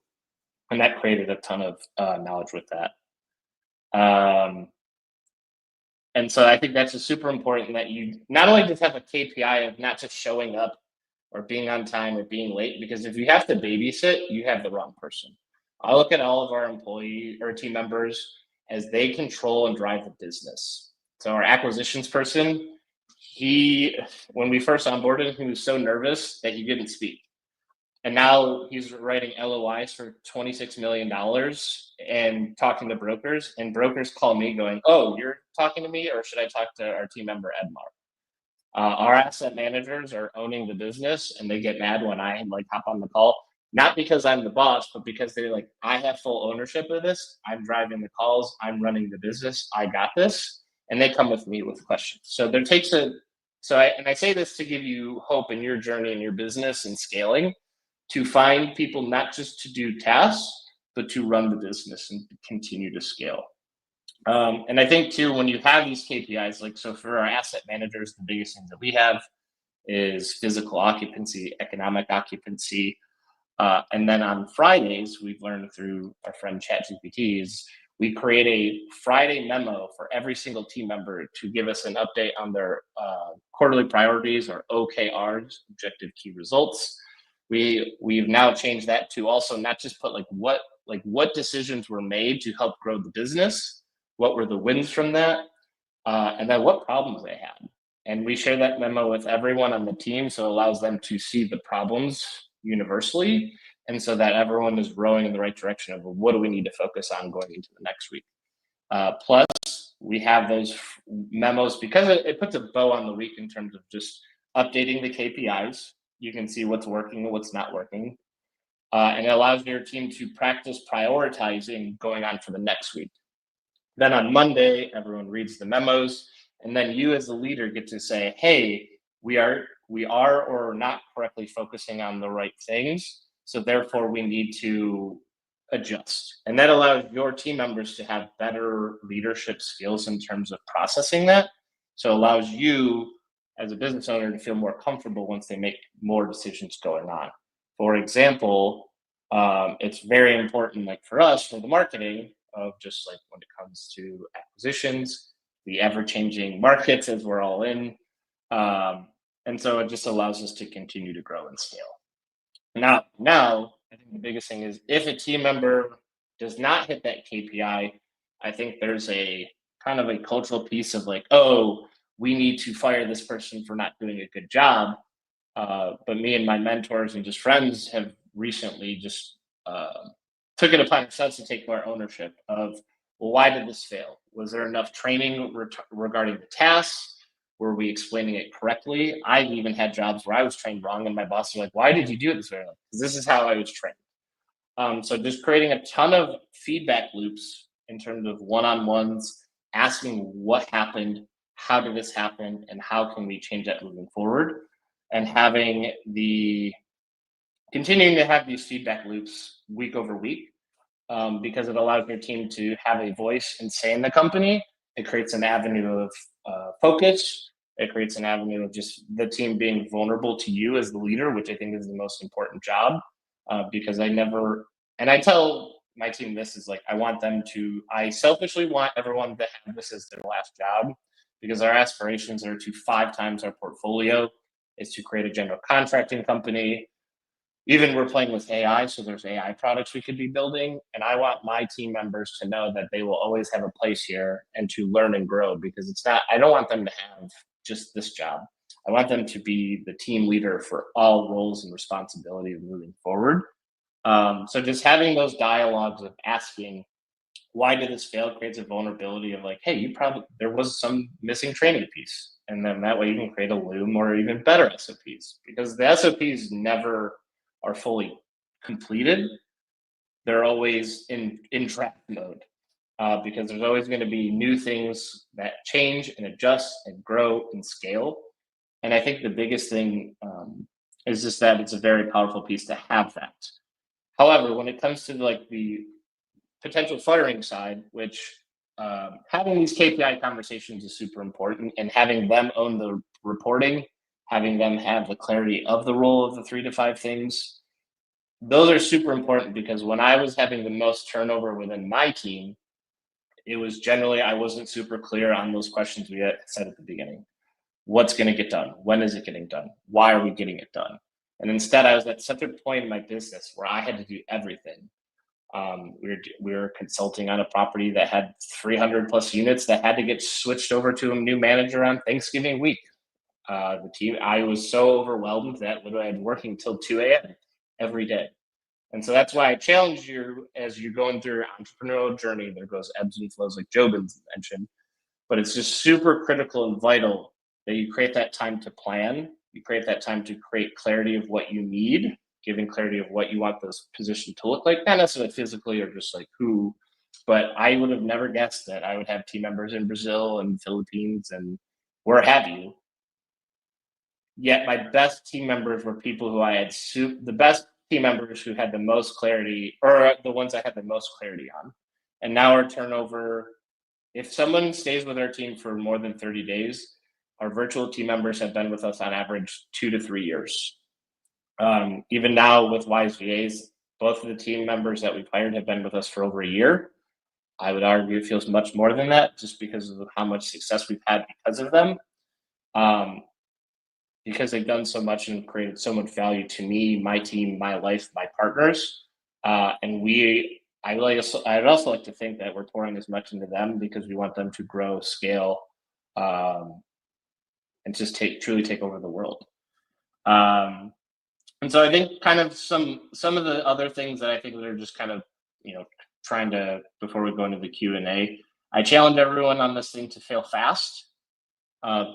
And that created a ton of knowledge with that. And so I think that's just super important that you not only just have a KPI of not just showing up or being on time or being late, because if you have to babysit, you have the wrong person. I look at all of our employee or team members as they control and drive the business. So our acquisitions person, when we first onboarded him, he was so nervous that he didn't speak. And now he's writing LOIs for $26 million and talking to brokers. And brokers call me going, "Oh, you're talking to me, or should I talk to our team member, Edmar?" Our asset managers are owning the business, and they get mad when I hop on the call. Not because I'm the boss, but because they're like, I have full ownership of this. I'm driving the calls. I'm running the business. I got this. And they come with me with questions. So I say this to give you hope in your journey in your business and scaling, to find people not just to do tasks, but to run the business and continue to scale. And I think too, when you have these KPIs, so for our asset managers, the biggest things that we have is physical occupancy, economic occupancy. And then on Fridays, we've learned through our friend ChatGPT is we create a Friday memo for every single team member to give us an update on their quarterly priorities, or OKRs, objective key results. We've now changed that to also not just put what decisions were made to help grow the business, what were the wins from that, and then what problems they had. And we share that memo with everyone on the team, so it allows them to see the problems universally, and so that everyone is rowing in the right direction of what do we need to focus on going into the next week. Plus, we have those memos because it puts a bow on the week in terms of just updating the KPIs. You can see what's working and what's not working. And it allows your team to practice prioritizing going on for the next week. Then on Monday, everyone reads the memos, and then you as the leader get to say, hey, we are or not correctly focusing on the right things, so therefore we need to adjust. And that allows your team members to have better leadership skills in terms of processing that. So it allows you as a business owner to feel more comfortable once they make more decisions going on. For example, it's very important, for us, for the marketing of just when it comes to acquisitions, the ever-changing markets as we're all in. And so it just allows us to continue to grow and scale. Now, I think the biggest thing is if a team member does not hit that KPI, I think there's a kind of a cultural piece of we need to fire this person for not doing a good job. But me and my mentors and just friends have recently just took it upon ourselves to take more ownership of, well, why did this fail? Was there enough training regarding the tasks? Were we explaining it correctly? I've even had jobs where I was trained wrong and my boss was like, why did you do it this way? Because this is how I was trained. So just creating a ton of feedback loops in terms of one-on-ones, asking what happened, how did this happen, and how can we change that moving forward? And continuing to have these feedback loops week over week, because it allows your team to have a voice and say in the company. It creates an avenue of focus. It creates an avenue of just the team being vulnerable to you as the leader, which I think is the most important job. Because I tell my team this is I selfishly want everyone to have this as their last job, because our aspirations are to 5 times our portfolio is to create a general contracting company. Even we're playing with AI, so there's AI products we could be building. And I want my team members to know that they will always have a place here and to learn and grow, because I don't want them to have just this job. I want them to be the team leader for all roles and responsibilities moving forward. So just having those dialogues of asking, why did this fail, creates a vulnerability of like, hey, there was some missing training piece. And then that way you can create a loom or even better SOPs, because the SOPs never are fully completed. They're always in draft mode, because there's always going to be new things that change and adjust and grow and scale. And I think the biggest thing is just that it's a very powerful piece to have that. However, when it comes to like the potential firing side, which having these KPI conversations is super important, and having them own the reporting, having them have the clarity of the role of the 3 to 5 things, those are super important, because when I was having the most turnover within my team, it was generally I wasn't super clear on those questions we had said at the beginning. What's going to get done? When is it getting done? Why are we getting it done? And instead, I was at such a point in my business where I had to do everything. We were consulting on a property that had 300 plus units that had to get switched over to a new manager on Thanksgiving week. I was so overwhelmed that literally I'd working till 2 a.m. every day. And so that's why I challenge you as you're going through your entrepreneurial journey. There goes ebbs and flows, like Jobin mentioned, but it's just super critical and vital that you create that time to plan. You create that time to create clarity of what you need, giving clarity of what you want this position to look like, not necessarily physically or just like who, but I would have never guessed that I would have team members in Brazil and Philippines and where have you. Yet my best team members were people who I had the best team members who had the most clarity, or the ones I had the most clarity on. And now our turnover, if someone stays with our team for more than 30 days, our virtual team members have been with us on average 2 to 3 years. Even now with Wise VAs, both of the team members that we've hired have been with us for over a year. I would argue it feels much more than that, just because of how much success we've had because of them. Because they've done so much and created so much value to me, my team, my life, my partners. I'd also like to think that we're pouring as much into them because we want them to grow, scale, and just truly take over the world. And so I think kind of some of the other things that I think that are just kind of, trying to, before we go into the Q&A, I challenge everyone on this thing to fail fast.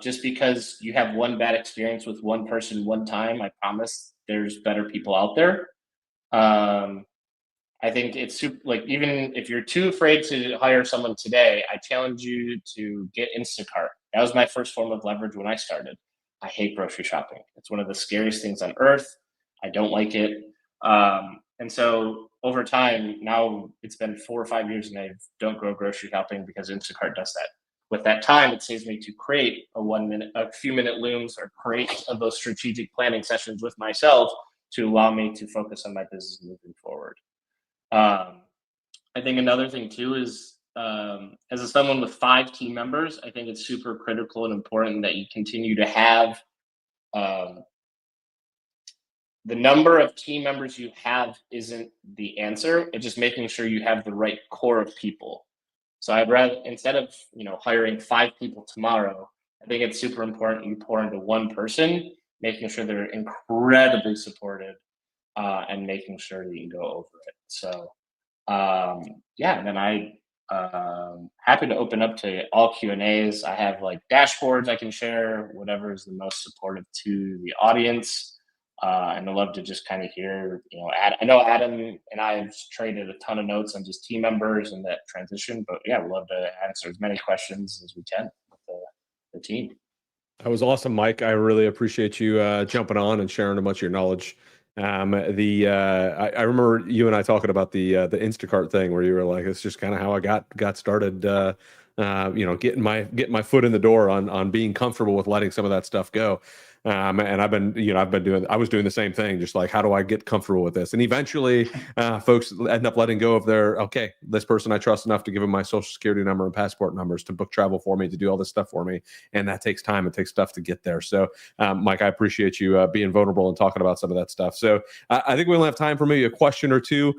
Just because you have one bad experience with one person one time, I promise there's better people out there. I think it's super, like, even if you're too afraid to hire someone today, I challenge you to get Instacart. That was my first form of leverage when I started. I hate grocery shopping. It's one of the scariest things on earth. I don't like it. And so over time, now it's been 4 or 5 years and I don't go grocery shopping because Instacart does that. With that time, it saves me to create a few minute looms, or create of those strategic planning sessions with myself to allow me to focus on my business moving forward. I think another thing too is, as someone with 5 team members, I think it's super critical and important that you continue to have the number of team members you have isn't the answer. It's just making sure you have the right core of people. So I'd rather, instead of hiring 5 people tomorrow, I think it's super important you pour into one person, making sure they're incredibly supportive, and making sure that you can go over it. So and then I happy to open up to all Q&As. I have like dashboards I can share, whatever is the most supportive to the audience. And I'd love to just kind of hear, I know Adam and I have traded a ton of notes on just team members and that transition, but yeah, we'd love to answer as many questions as we can with the team.
That was awesome, Mike. I really appreciate you jumping on and sharing a bunch of your knowledge. I remember you and I talking about the Instacart thing, where you were like, it's just kind of how I got started, getting my foot in the door on being comfortable with letting some of that stuff go. And I was doing the same thing, just like, how do I get comfortable with this? And eventually folks end up letting go of this person I trust enough to give them my social security number and passport numbers to book travel for me, to do all this stuff for me. And that takes time. It takes stuff to get there. So Mike, I appreciate you being vulnerable and talking about some of that stuff. So I think we only have time for maybe a question or two.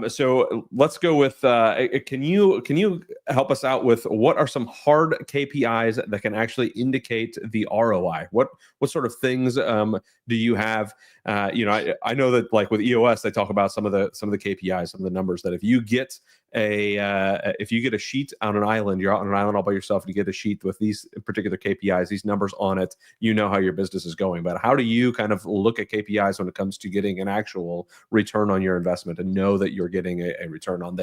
So let's go with, can you help us out with what are some hard KPIs that can actually indicate the ROI? What sort of things do you have? I know that like with EOS, they talk about some of the KPIs, some of the numbers that if you get a sheet on an island, you're out on an island all by yourself, and you get a sheet with these particular KPIs, these numbers on it, you know how your business is going. But how do you kind of look at KPIs when it comes to getting an actual return on your investment and know that you're getting a return on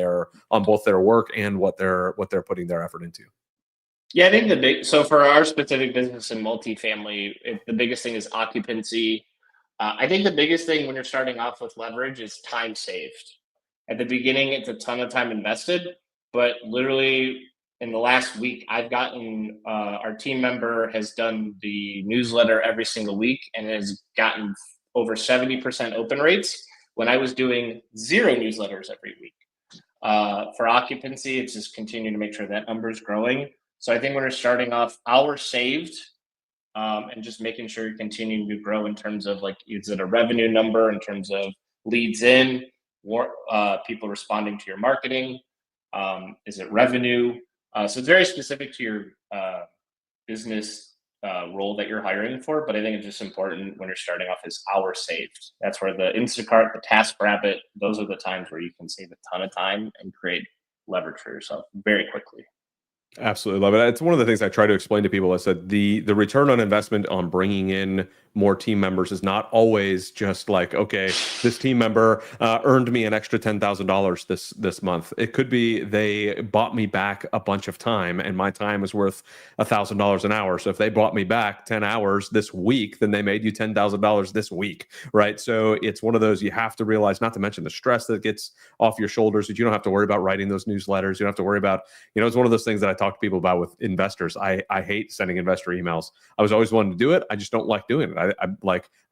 both their work and what they're putting their effort into?
Yeah, I think so for our specific business in multifamily, the biggest thing is occupancy. I think the biggest thing when you're starting off with leverage is time saved. At the beginning, it's a ton of time invested, but literally in the last week, I've gotten our team member has done the newsletter every single week and has gotten over 70% open rates when I was doing 0 newsletters every week. For occupancy, it's just continuing to make sure that number is growing. So I think when we're starting off, hours saved, and just making sure you're continuing to grow in terms of like, is it a revenue number in terms of leads in, people responding to your marketing? Is it revenue? So it's very specific to your business role that you're hiring for. But I think it's just important when you're starting off is hours saved. That's where the Instacart, the TaskRabbit, those are the times where you can save a ton of time and create leverage for yourself very quickly.
Absolutely love it. It's one of the things I try to explain to people. I said the return on investment on bringing in more team members is not always just like, okay, this team member earned me an extra $10,000 this month. It could be they bought me back a bunch of time, and my time is worth $1,000 an hour. So if they bought me back 10 hours this week, then they made you $10,000 this week, right? So it's one of those you have to realize, not to mention the stress that gets off your shoulders, that you don't have to worry about writing those newsletters. You don't have to worry about, it's one of those things that I talk to people about with investors. I hate sending investor emails. I was always wanting to do it. I just don't like doing it.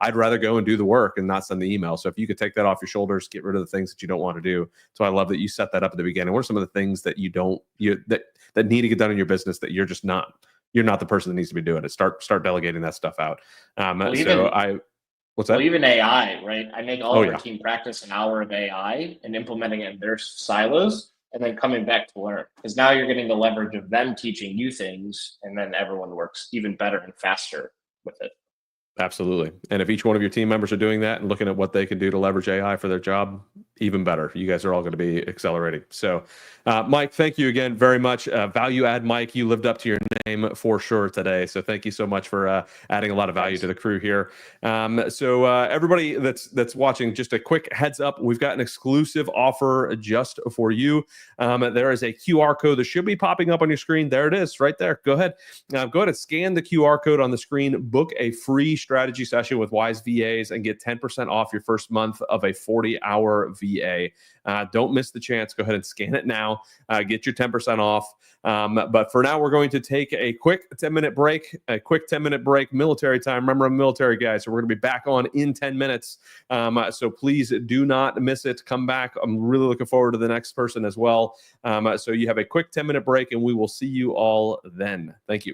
I'd rather go and do the work and not send the email. So if you could take that off your shoulders, get rid of the things that you don't want to do. So I love that you set that up at the beginning. What are some of the things that that need to get done in your business that you're not the person that needs to be doing it? Start delegating that stuff out. What's that?
Well, even AI, right? I make all of our team practice an hour of AI and implementing it in their silos, and then coming back to learn, because now you're getting the leverage of them teaching you things, and then everyone works even better and faster with it.
Absolutely. And if each one of your team members are doing that and looking at what they can do to leverage AI for their job, even better. You guys are all going to be accelerating. So, Mike, thank you again very much. Value add, Mike. You lived up to your name for sure today. So thank you so much for adding a lot of value to the crew here. So everybody that's watching, just a quick heads up. We've got an exclusive offer just for you. There is a QR code that should be popping up on your screen. There it is right there. Go ahead and scan the QR code on the screen. Book a free strategy session with Wise VAs and get 10% off your first month of a 40-hour VA. Don't miss the chance. Go ahead and scan it now. Get your 10% off. But for now, we're going to take a quick 10-minute break, military time. Remember, I'm a military guy, so we're going to be back on in 10 minutes. So please do not miss it. Come back. I'm really looking forward to the next person as well. So you have a quick 10-minute break, and we will see you all then. Thank you.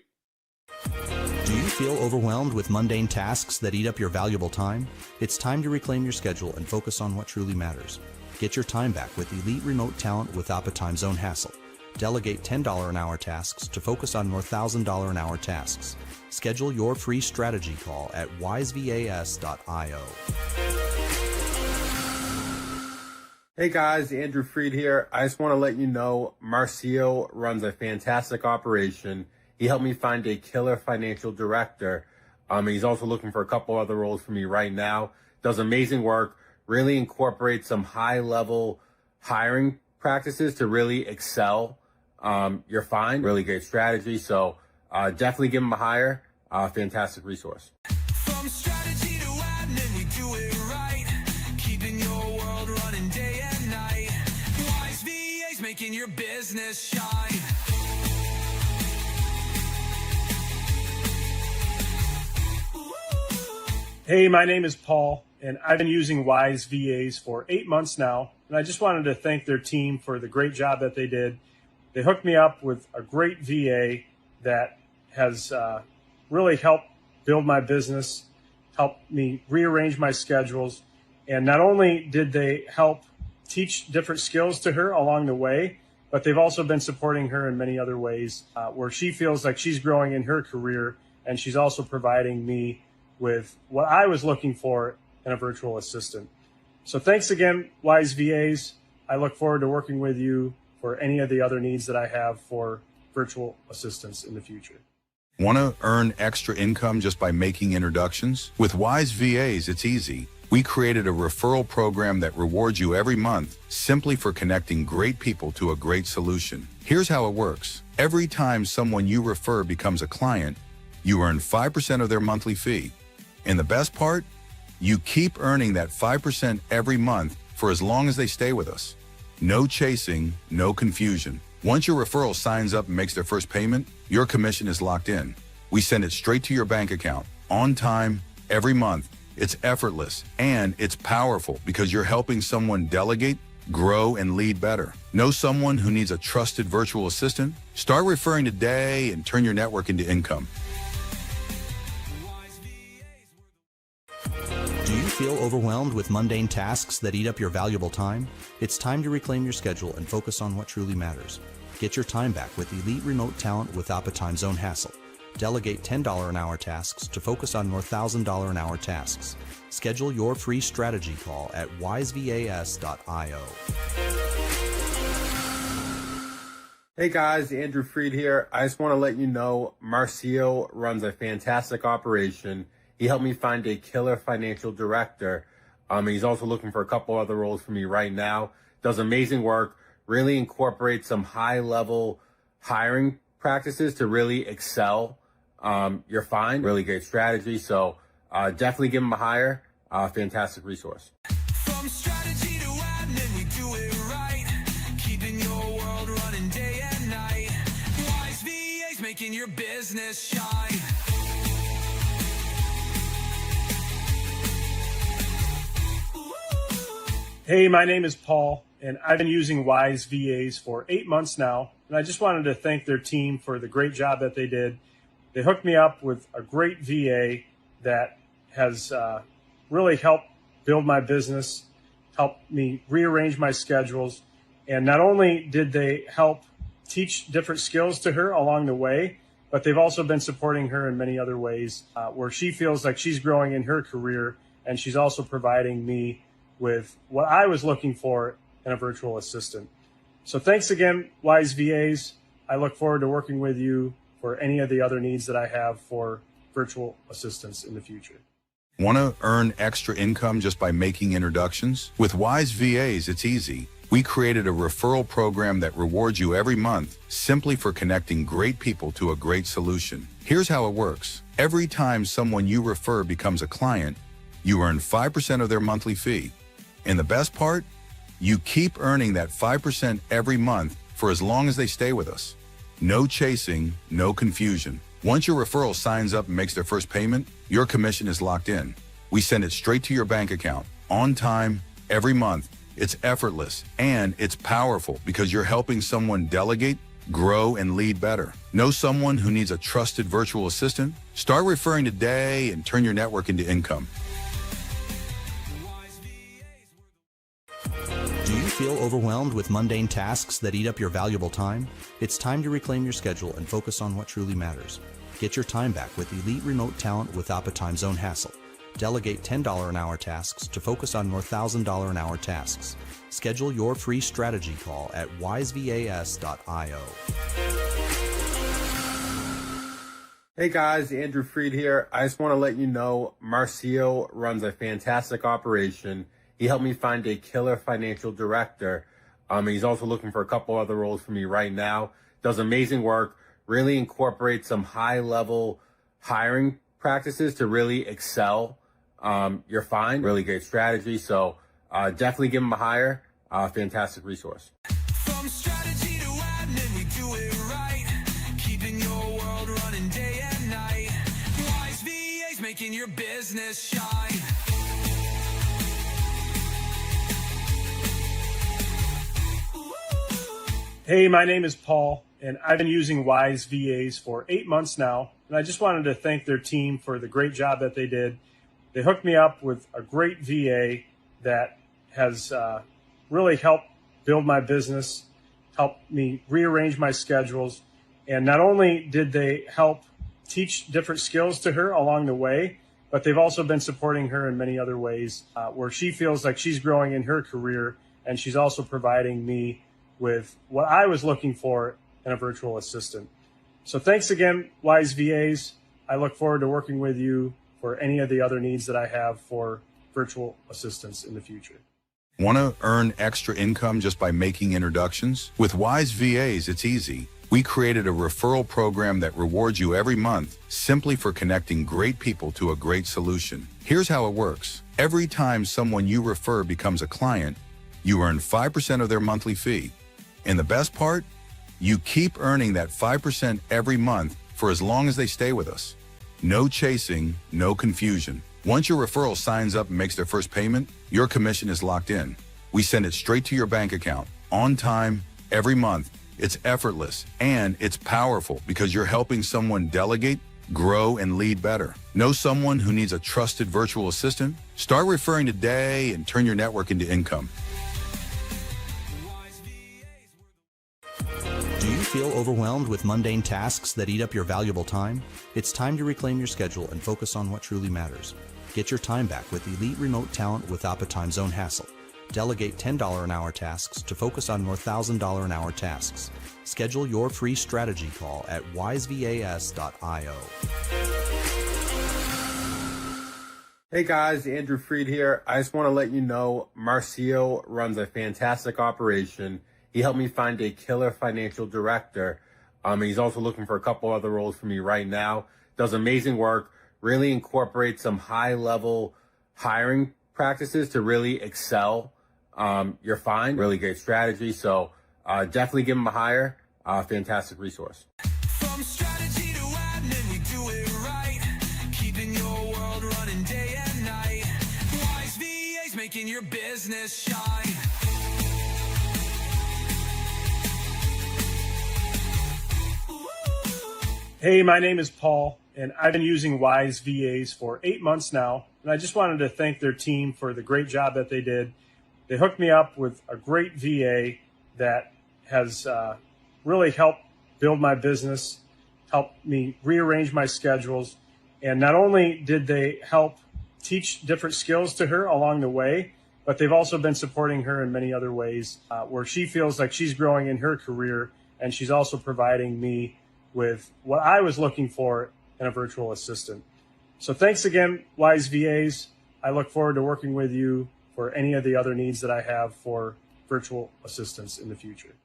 Do you feel overwhelmed with mundane tasks that eat up your valuable time? It's time to reclaim your schedule and focus on what truly matters. Get your time back with elite remote talent without the time zone hassle. Delegate $10 an hour tasks to focus on more $1,000 an hour tasks. Schedule your free strategy call at wisevas.io.
Hey guys, Andrew Freed here. I just want to let you know Marcio runs a fantastic operation. He helped me find a killer financial director. He's also looking for a couple other roles for me right now. Does amazing work, really incorporates some high-level hiring practices to really excel. You're fine, really great strategy. So definitely give him a hire. Fantastic resource.
From strategy to admin, we do it right. Keeping your world running day and night. Wise VAs making your business shine.
Hey, my name is Paul, and I've been using Wise VAs for 8 months now, and I just wanted to thank their team for the great job that they did. They hooked me up with a great VA that has really helped build my business, helped me rearrange my schedules, and not only did they help teach different skills to her along the way, but they've also been supporting her in many other ways where she feels like she's growing in her career, and she's also providing me with what I was looking for in a virtual assistant. So thanks again, Wise VAs. I look forward to working with you for any of the other needs that I have for virtual assistants in the future.
Want to earn extra income just by making introductions? With Wise VAs, it's easy. We created a referral program that rewards you every month simply for connecting great people to a great solution. Here's how it works. Every time someone you refer becomes a client, you earn 5% of their monthly fee. And the best part? You keep earning that 5% every month for as long as they stay with us. No chasing, no confusion. Once your referral signs up and makes their first payment, your commission is locked in. We send it straight to your bank account, on time, every month. It's effortless and it's powerful because you're helping someone delegate, grow, and lead better. Know someone who needs a trusted virtual assistant? Start referring today and turn your network into income.
Do you feel overwhelmed with mundane tasks that eat up your valuable time? It's time to reclaim your schedule and focus on what truly matters. Get your time back with elite remote talent without the time zone hassle. Delegate $10 an hour tasks to focus on more $1,000 an hour tasks. Schedule your free strategy call at wisevas.io.
Hey guys, Andrew Freed here. I just want to let you know Marcio runs a fantastic operation. He helped me find a killer financial director. He's also looking for a couple other roles for me right now. Does amazing work, really incorporates some high-level hiring practices to really excel. You're fine, really great strategy. So definitely give him a hire. Fantastic resource.
From strategy to admin, we do it right. Keeping your world running day and night. Wise VAs making your business shine.
Hey, my name is Paul, and I've been using Wise VAs for 8 months now, and I just wanted to thank their team for the great job that they did. They hooked me up with a great VA that has really helped build my business, helped me rearrange my schedules, and not only did they help teach different skills to her along the way, but they've also been supporting her in many other ways where she feels like she's growing in her career, and she's also providing me with what I was looking for in a virtual assistant. So thanks again, Wise VAs. I look forward to working with you for any of the other needs that I have for virtual assistants in the future.
Want to earn extra income just by making introductions? With Wise VAs, it's easy. We created a referral program that rewards you every month simply for connecting great people to a great solution. Here's how it works. Every time someone you refer becomes a client, you earn 5% of their monthly fee. And the best part? You keep earning that 5% every month for as long as they stay with us. No chasing, no confusion. Once your referral signs up and makes their first payment, your commission is locked in. We send it straight to your bank account, on time, every month. It's effortless and it's powerful because you're helping someone delegate, grow, and lead better. Know someone who needs a trusted virtual assistant? Start referring today and turn your network into income.
Do you feel overwhelmed with mundane tasks that eat up your valuable time? It's time to reclaim your schedule and focus on what truly matters. Get your time back with elite remote talent without the time zone hassle. Delegate $10 an hour tasks to focus on more $1,000 an hour tasks. Schedule your free strategy call at wisevas.io.
Hey guys, Andrew Freed here. I just want to let you know Marcio runs a fantastic operation. He helped me find a killer financial director. He's also looking for a couple other roles for me right now. Does amazing work, really incorporates some high-level hiring practices to really excel. You're fine, really great strategy. So definitely give him a hire. Fantastic resource.
From strategy to admin, we do it right. Keeping your world running day and night. Wise VAs making your your business shine.
Hey, my name is Paul, and I've been using Wise VAs for 8 months now. And I just wanted to thank their team for the great job that they did. They hooked me up with a great VA that has really helped build my business, helped me rearrange my schedules. And not only did they help teach different skills to her along the way, but they've also been supporting her in many other ways where she feels like she's growing in her career, and she's also providing me with what I was looking for in a virtual assistant. So thanks again, Wise VAs. I look forward to working with you for any of the other needs that I have for virtual assistants in the future.
Want to earn extra income just by making introductions? With Wise VAs, it's easy. We created a referral program that rewards you every month simply for connecting great people to a great solution. Here's how it works. Every time someone you refer becomes a client, you earn 5% of their monthly fee. And the best part? You keep earning that 5% every month for as long as they stay with us. No chasing, no confusion. Once your referral signs up and makes their first payment, your commission is locked in. We send it straight to your bank account, on time, every month. It's effortless and it's powerful because you're helping someone delegate, grow, and lead better. Know someone who needs a trusted virtual assistant? Start referring today and turn your network into income.
Do you feel overwhelmed with mundane tasks that eat up your valuable time? It's time to reclaim your schedule and focus on what truly matters. Get your time back with elite remote talent without the time zone hassle. Delegate $10 an hour tasks to focus on more $1,000 an hour tasks. Schedule your free strategy call at wisevas.io.
Hey guys, Andrew Freed here. I just want to let you know Marcio runs a fantastic operation. He helped me find a killer financial director. He's also looking for a couple other roles for me right now. Does amazing work, really incorporates some high-level hiring practices to really excel. You're fine, really great strategy. So definitely give him a hire. Fantastic resource.
From strategy to admin, we do it right. Keeping your world running day and night. Wise VAs making your business shine.
Hey, my name is Paul, and I've been using Wise VAs for 8 months now. And I just wanted to thank their team for the great job that they did. They hooked me up with a great VA that has really helped build my business, helped me rearrange my schedules. And not only did they help teach different skills to her along the way, but they've also been supporting her in many other ways where she feels like she's growing in her career, and she's also providing me with what I was looking for in a virtual assistant. So thanks again, Wise VAs. I look forward to working with you for any of the other needs that I have for virtual assistants in the future.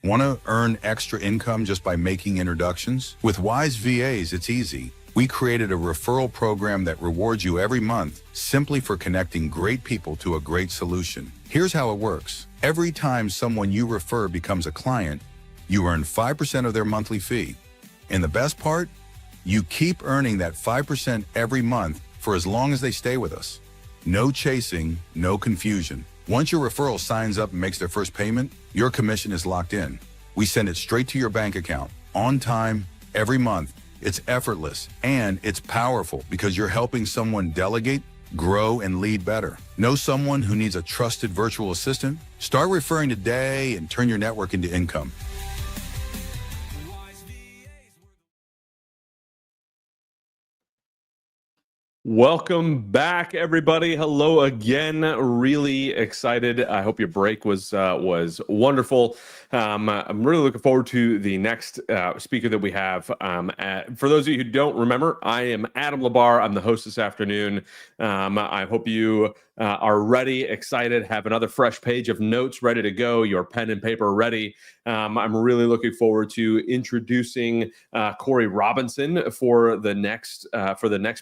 Want to earn extra income just by making introductions? With Wise VAs, it's easy. We created a referral program that rewards you every month simply for connecting great people to a great solution. Here's how it works. Every time someone you refer becomes a client, you earn 5% of their monthly fee. And the best part? You keep earning that 5% every month for as long as they stay with us. No chasing, no confusion. Once your referral signs up and makes their first payment, your commission is locked in. We send it straight to your bank account, on time, every month. It's effortless and it's powerful because you're helping someone delegate, grow, and lead better. Know someone who needs a trusted virtual assistant? Start referring today and turn your network into income.
Welcome back, everybody. Hello again. Really excited. I hope your break was wonderful. I'm really looking forward to the next speaker that we have. For those of you who don't remember, I am Adam Labar. I'm the host this afternoon. I hope you are ready, excited, have another fresh page of notes ready to go, your pen and paper ready. I'm really looking forward to introducing Corey Robinson for the next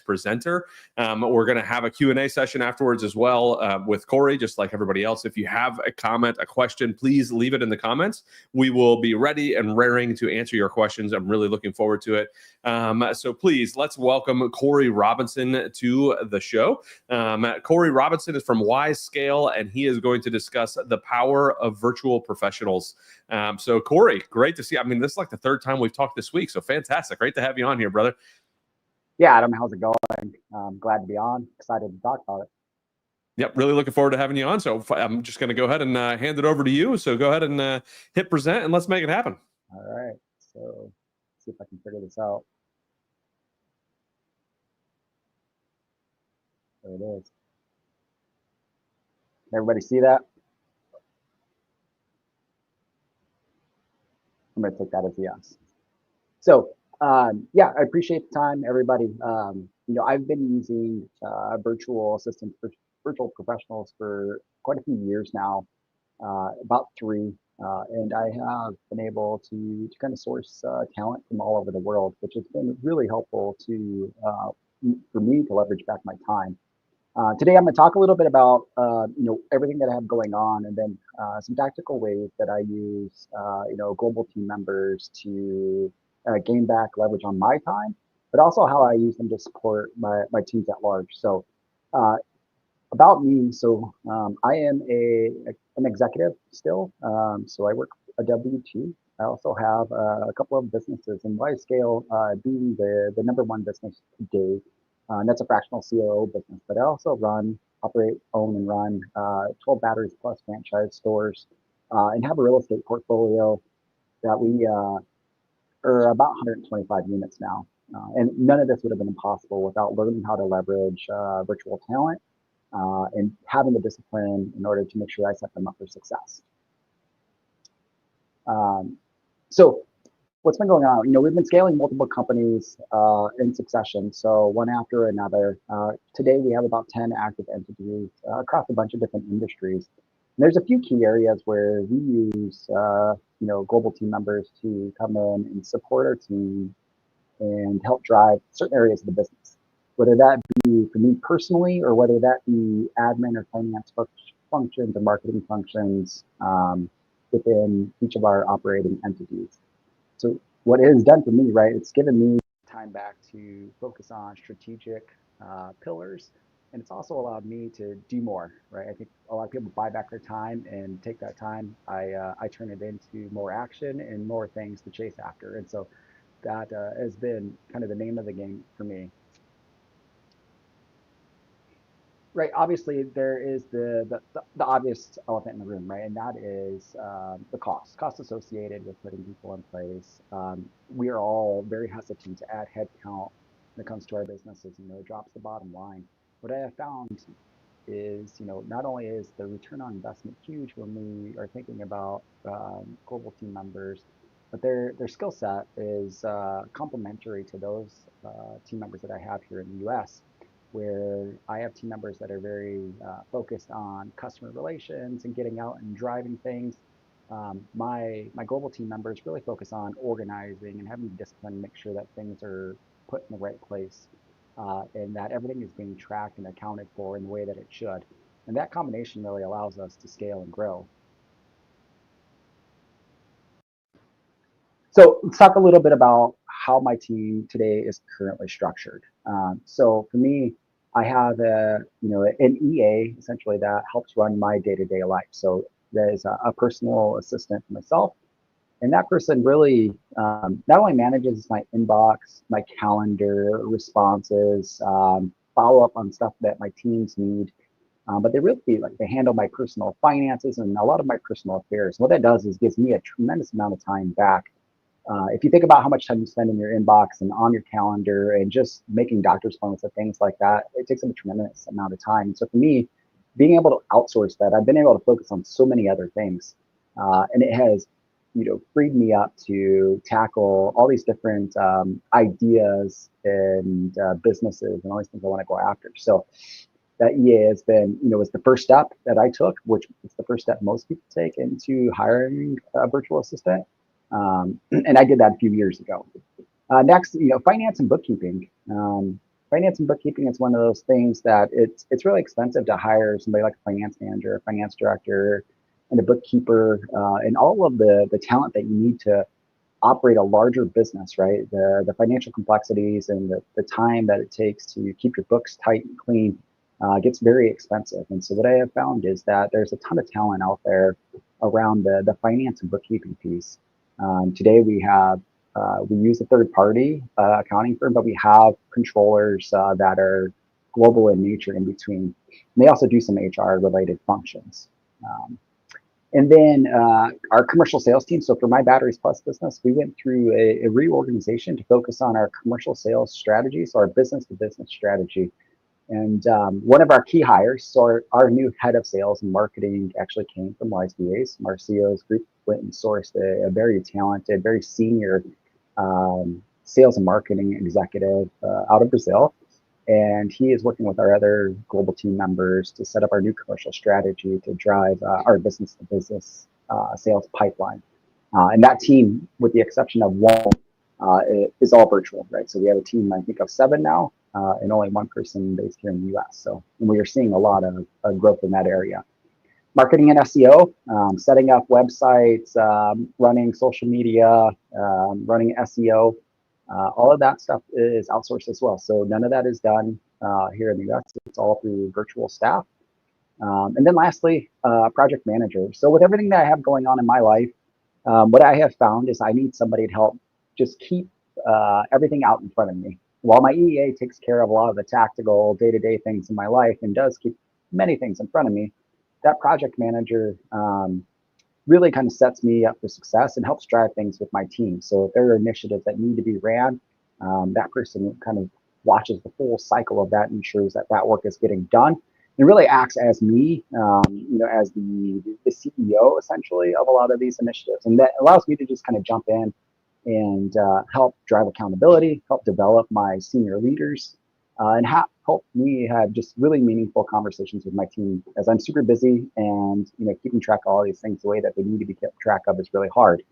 presenter. We're going to have a Q&A session afterwards as well with Corey, just like everybody else. If you have a comment, a question, please leave it in the comments. We will be ready and raring to answer your questions. I'm really looking forward to it. So please, let's welcome Corey Robinson to the show. Corey Robinson is from Wise Scale, and he is going to discuss the power of virtual professionals. So Corey, great to see you. I mean, this is like the third time we've talked this week, so fantastic. Great to have you on here, brother.
Yeah, Adam, how's it going? Glad to be on. Excited to talk about it.
Yep, really looking forward to having you on. So I'm just going to go ahead and hand it over to you. So go ahead and hit present, and let's make it happen.
All right, so see if I can figure this out. There it is. Can everybody see that? I'm going to take that as a yes. So, yeah, I appreciate the time, everybody. I've been using virtual assistants for virtual professionals for quite a few years now, about 3. And I have been able to kind of source talent from all over the world, which has been really helpful for me to leverage back my time. Today, I'm going to talk a little bit about everything that I have going on, and then some tactical ways that I use global team members to gain back leverage on my time, but also how I use them to support my teams at large. So about me, so I am an executive still. So I work a W-2. I also have a couple of businesses, and Wise Scale being the number 1 business today. And that's a fractional COO business, but I also operate, own, and run 12 Batteries Plus franchise stores, and have a real estate portfolio that we are about 125 units now. And none of this would have been possible without learning how to leverage virtual talent and having the discipline in order to make sure I set them up for success. So what's been going on? We've been scaling multiple companies in succession, so one after another. Today, we have about 10 active entities across a bunch of different industries. And there's a few key areas where we use, global team members to come in and support our team and help drive certain areas of the business, whether that be for me personally or whether that be admin or finance functions or marketing functions within each of our operating entities. So what it has done for me, right, it's given me time back to focus on strategic pillars, and it's also allowed me to do more, right? I think a lot of people buy back their time and take that time. I turn it into more action and more things to chase after. And so that has been kind of the name of the game for me. Right. Obviously, there is the obvious elephant in the room, right? And that is the cost associated with putting people in place. We are all very hesitant to add headcount when it comes to our businesses. It drops the bottom line. What I have found is, not only is the return on investment huge when we are thinking about global team members, but their skill set is complementary to those team members that I have here in the U.S., where I have team members that are very focused on customer relations and getting out and driving things. My global team members really focus on organizing and having the discipline to make sure that things are put in the right place and that everything is being tracked and accounted for in the way that it should. And that combination really allows us to scale and grow. So let's talk a little bit about how my team today is currently structured. So for me, I have an EA essentially that helps run my day-to-day life. So there's a personal assistant for myself, and that person really not only manages my inbox, my calendar, responses, follow up on stuff that my teams need, but they handle my personal finances and a lot of my personal affairs. What that does is gives me a tremendous amount of time back. If you think about how much time you spend in your inbox and on your calendar and just making doctor's appointments and things like that, it takes up a tremendous amount of time. And so for me, being able to outsource that, I've been able to focus on so many other things. And it has, freed me up to tackle all these different ideas and businesses and all these things I want to go after. So that EA has been, was the first step that I took, which is the first step most people take into hiring a virtual assistant. And I did that a few years ago. Next, finance and bookkeeping. finance and bookkeeping is one of those things that it's really expensive to hire somebody like a finance manager, a finance director, and a bookkeeper, and all of the talent that you need to operate a larger business, right? The financial complexities and the time that it takes to keep your books tight and clean gets very expensive. And so what I have found is that there's a ton of talent out there around the finance and bookkeeping piece. Today we have we use a third party accounting firm, but we have controllers that are global in nature in between. And they also do some HR related functions. And then our commercial sales team. So for my Batteries Plus business, we went through a reorganization to focus on our commercial sales strategy, so our business to business strategy. And one of our key hires, so our new head of sales and marketing actually came from Wise VAs. Marcio's group went and sourced a very talented, very senior sales and marketing executive out of Brazil. And he is working with our other global team members to set up our new commercial strategy to drive our business to business sales pipeline. And that team, with the exception of one, is all virtual, right? So we have a team, I think, of 7 now, and only one person based here in the US. So we are seeing a lot of growth in that area. Marketing and SEO, setting up websites, running social media, running SEO. All of that stuff is outsourced as well. So none of that is done here in the US. It's all through virtual staff. And then lastly, project manager. So with everything that I have going on in my life, what I have found is I need somebody to help just keep everything out in front of me. While my EEA takes care of a lot of the tactical day-to-day things in my life and does keep many things in front of me, that project manager really kind of sets me up for success and helps drive things with my team. So if there are initiatives that need to be ran, that person kind of watches the full cycle of that and ensures that that work is getting done. It really acts as me, as the CEO essentially of a lot of these initiatives. And that allows me to just kind of jump in and help drive accountability, help develop my senior leaders, and help me have just really meaningful conversations with my team as I'm super busy, and keeping track of all these things the way that they need to be kept track of is really hard.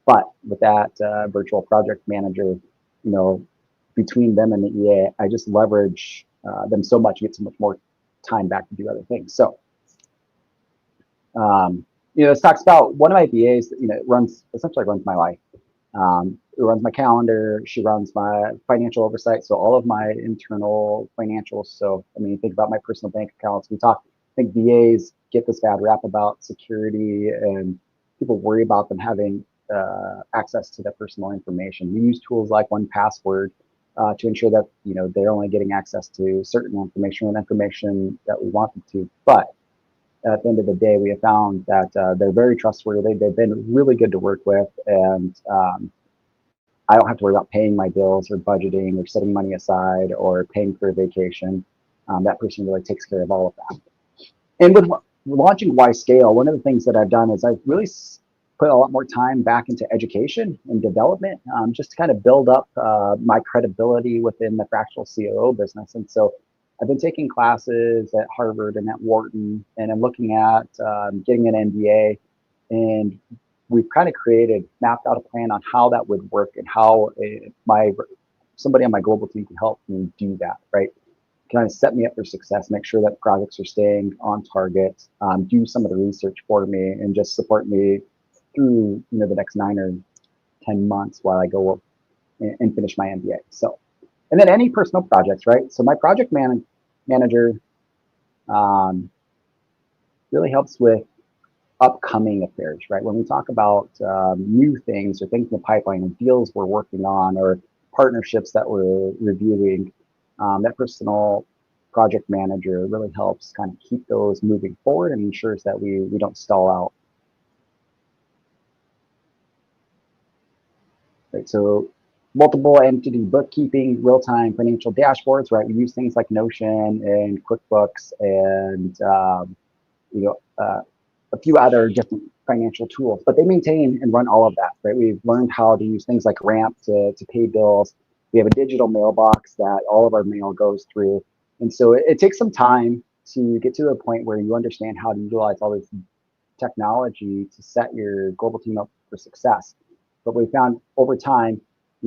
But with that virtual project manager, between them and the EA, I just leverage them so much, you get so much more time back to do other things. So, this talks about one of my VAs, essentially runs my life. It runs my calendar. She runs my financial oversight. So all of my internal financials. So, think about my personal bank accounts. I think VAs get this bad rap about security, and people worry about them having access to their personal information. We use tools like 1Password to ensure that, they're only getting access to certain information and information that we want them to. But at the end of the day, we have found that they're very trustworthy. They've been really good to work with, and I don't have to worry about paying my bills or budgeting or setting money aside or paying for a vacation. That person really takes care of all of that. And with launching Wise Scale, one of the things that I've done is I've really put a lot more time back into education and development, just to kind of build up my credibility within the fractional COO business. And so I've been taking classes at Harvard and at Wharton, and I'm looking at getting an MBA, and we've kind of mapped out a plan on how that would work and how somebody on my global team can help me do that, right? Kind of set me up for success, make sure that projects are staying on target, do some of the research for me, and just support me through the next 9 or 10 months while I go and finish my MBA. So, and then any personal projects, right? So my project manager really helps with upcoming affairs, right? When we talk about new things or things in the pipeline and deals we're working on or partnerships that we're reviewing, that personal project manager really helps kind of keep those moving forward and ensures that we don't stall out. Right, so multiple entity bookkeeping, real-time financial dashboards, right? We use things like Notion and QuickBooks and a few other different financial tools, but they maintain and run all of that, right? We've learned how to use things like Ramp to pay bills. We have a digital mailbox that all of our mail goes through. And so it takes some time to get to a point where you understand how to utilize all this technology to set your global team up for success. But we found over time,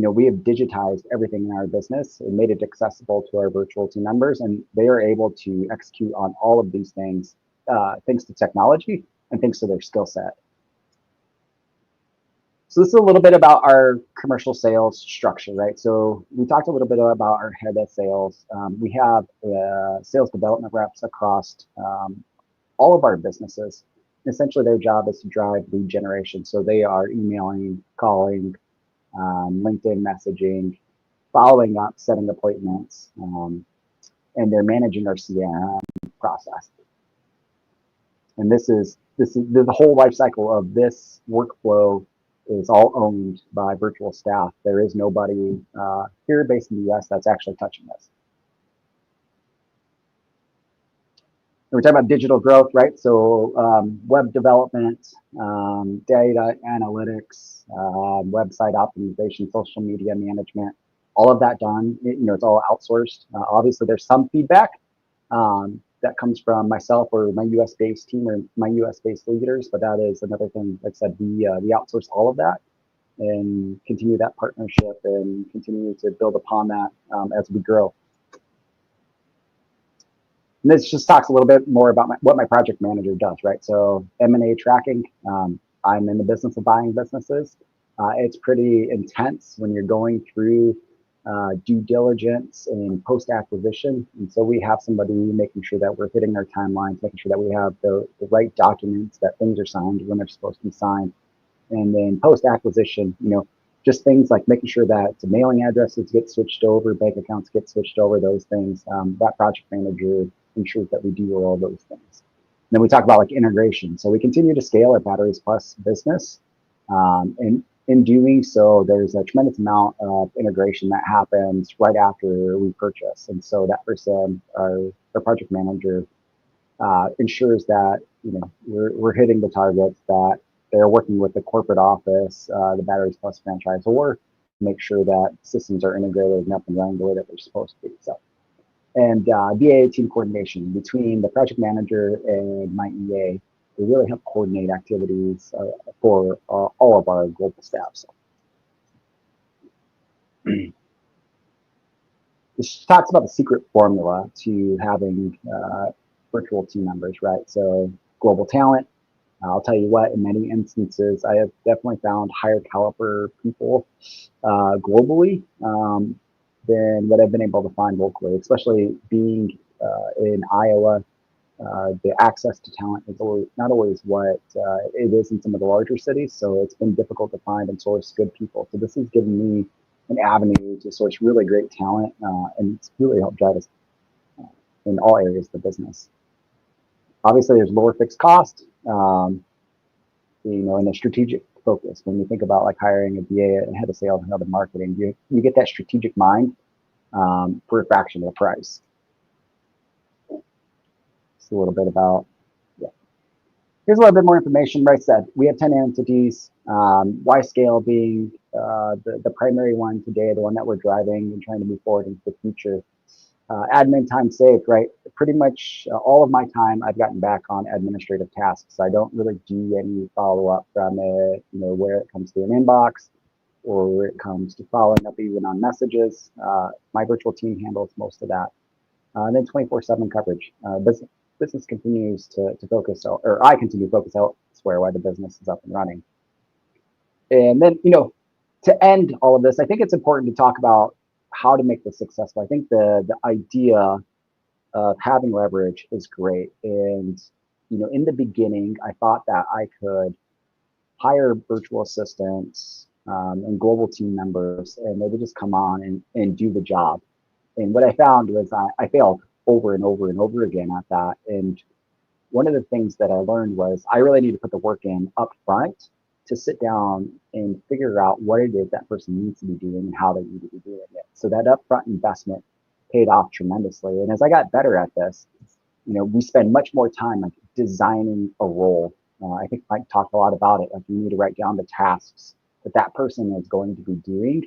we have digitized everything in our business and made it accessible to our virtual team members, and they are able to execute on all of these things thanks to technology and thanks to their skill set. So this is a little bit about our commercial sales structure, right? So we talked a little bit about our head of sales. We have sales development reps across all of our businesses. Essentially, their job is to drive lead generation. So they are emailing, calling, LinkedIn messaging, following up, setting appointments, and they're managing our CRM process. And this is the whole life cycle of this workflow is all owned by virtual staff. There is nobody here based in the US that's actually touching this. And we're talking about digital growth, right? So web development, data analytics, website optimization, social media management, all of that done. It's all outsourced. Obviously, there's some feedback that comes from myself or my US-based team or my US-based leaders, but that is another thing. Like I said, we outsource all of that and continue that partnership and continue to build upon that as we grow. And this just talks a little bit more about what my project manager does, right? So M&A tracking, I'm in the business of buying businesses. It's pretty intense when you're going through due diligence and post-acquisition. And so we have somebody making sure that we're hitting our timelines, making sure that we have the right documents, that things are signed when they're supposed to be signed. And then post-acquisition, just things like making sure that the mailing addresses get switched over, bank accounts get switched over, those things. That project manager ensures that we do all those things. And then we talk about like integration. So we continue to scale our Batteries Plus business. And in doing so, there's a tremendous amount of integration that happens right after we purchase. And so that person, our project manager, ensures that we're hitting the targets, that they're working with the corporate office, the Batteries Plus franchisor, to make sure that systems are integrated and up and running the way that they're supposed to be. So, and VA team coordination between the project manager and my EA. We really help coordinate activities for all of our global staff. So. This talks about the secret formula to having virtual team members, right? So global talent. I'll tell you what, in many instances, I have definitely found higher caliber people globally than what I've been able to find locally, especially being in Iowa. The access to talent is not always what it is in some of the larger cities. So it's been difficult to find and source good people. So this has given me an avenue to source really great talent, and it's really helped drive us in all areas of the business. Obviously, there's lower fixed cost, and a strategic focus. When you think about like hiring a BA, a head of sales, and head of marketing, you get that strategic mind for a fraction of the price. A little bit about, here's a little bit more information. Right, said we have 10 entities, Y-Scale being the primary one today, the one that we're driving and trying to move forward into the future. Admin time saved, right? Pretty much all of my time I've gotten back on administrative tasks. I don't really do any follow-up from it, where it comes to an inbox or where it comes to following up even on messages. My virtual team handles most of that. And then 24/7 coverage. Business continues to focus, or I continue to focus elsewhere while the business is up and running. And then, to end all of this, I think it's important to talk about how to make this successful. I think the idea of having leverage is great. And, in the beginning, I thought that I could hire virtual assistants and global team members, and they would just come on and do the job. And what I found was I failed over and over and over again at that. And one of the things that I learned was I really need to put the work in up front to sit down and figure out what it is that person needs to be doing and how they need to be doing it. So that upfront investment paid off tremendously. And as I got better at this, we spend much more time like designing a role. I think Mike talked a lot about it. Like you need to write down the tasks that person is going to be doing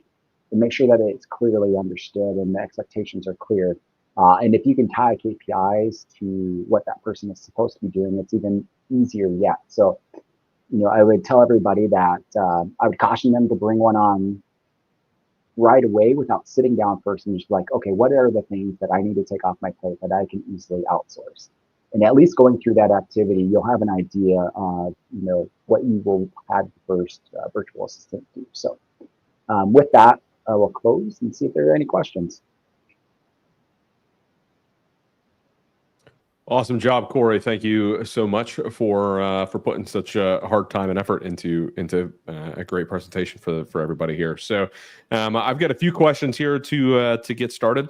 and make sure that it's clearly understood and the expectations are clear. And if you can tie KPIs to what that person is supposed to be doing, it's even easier yet. So, I would tell everybody that I would caution them to bring one on right away without sitting down first and just like, okay, what are the things that I need to take off my plate that I can easily outsource? And at least going through that activity, you'll have an idea of, what you will have the first virtual assistant do. So with that, I will close and see if there are any questions.
Awesome job, Corey. Thank you so much for putting such a hard time and effort into a great presentation for everybody here. So I've got a few questions here to get started.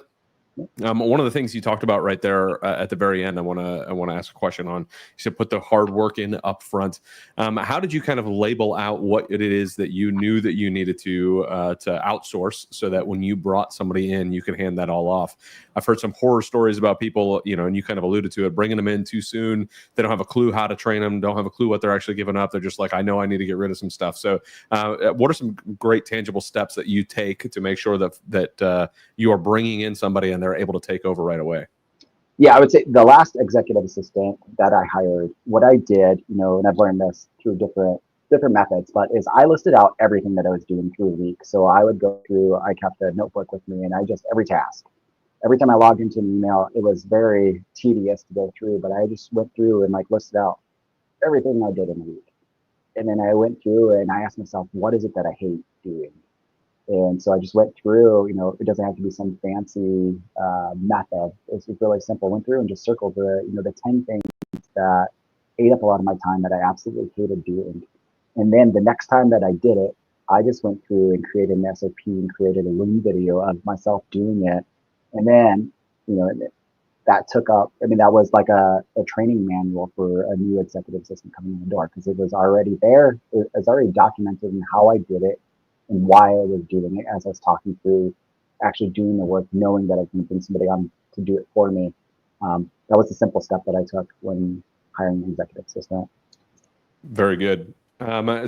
One of the things you talked about right there at the very end, I want to ask a question on. You said put the hard work in up front. How did you kind of label out what it is that you knew that you needed to outsource, so that when you brought somebody in, you could hand that all off? I've heard some horror stories about people, and you kind of alluded to it, bringing them in too soon. They don't have a clue how to train them, don't have a clue what they're actually giving up. They're just like, I know I need to get rid of some stuff. So what are some great tangible steps that you take to make sure that you are bringing in somebody and they're able to take over right away?
Yeah, I would say the last executive assistant that I hired, what I did, and I've learned this through different methods, but is I listed out everything that I was doing through a week. So I would go through, I kept a notebook with me, and every task, every time I logged into an email, it was very tedious to go through, but I just went through and listed out everything I did in a week. And then I went through and I asked myself, what is it that I hate doing? And so I just went through, it doesn't have to be some fancy method. It's really simple. Went through and just circled the 10 things that ate up a lot of my time that I absolutely hated doing. And then the next time that I did it, I just went through and created an SOP and created a Loom video of myself doing it. And then, that took up, that was like a training manual for a new executive assistant coming in the door, because it was already there. It was already documented in how I did it and why I was doing it as I was talking through actually doing the work, knowing that I was going to bring somebody on to do it for me. That was the simple step that I took when hiring an executive assistant.
Very good.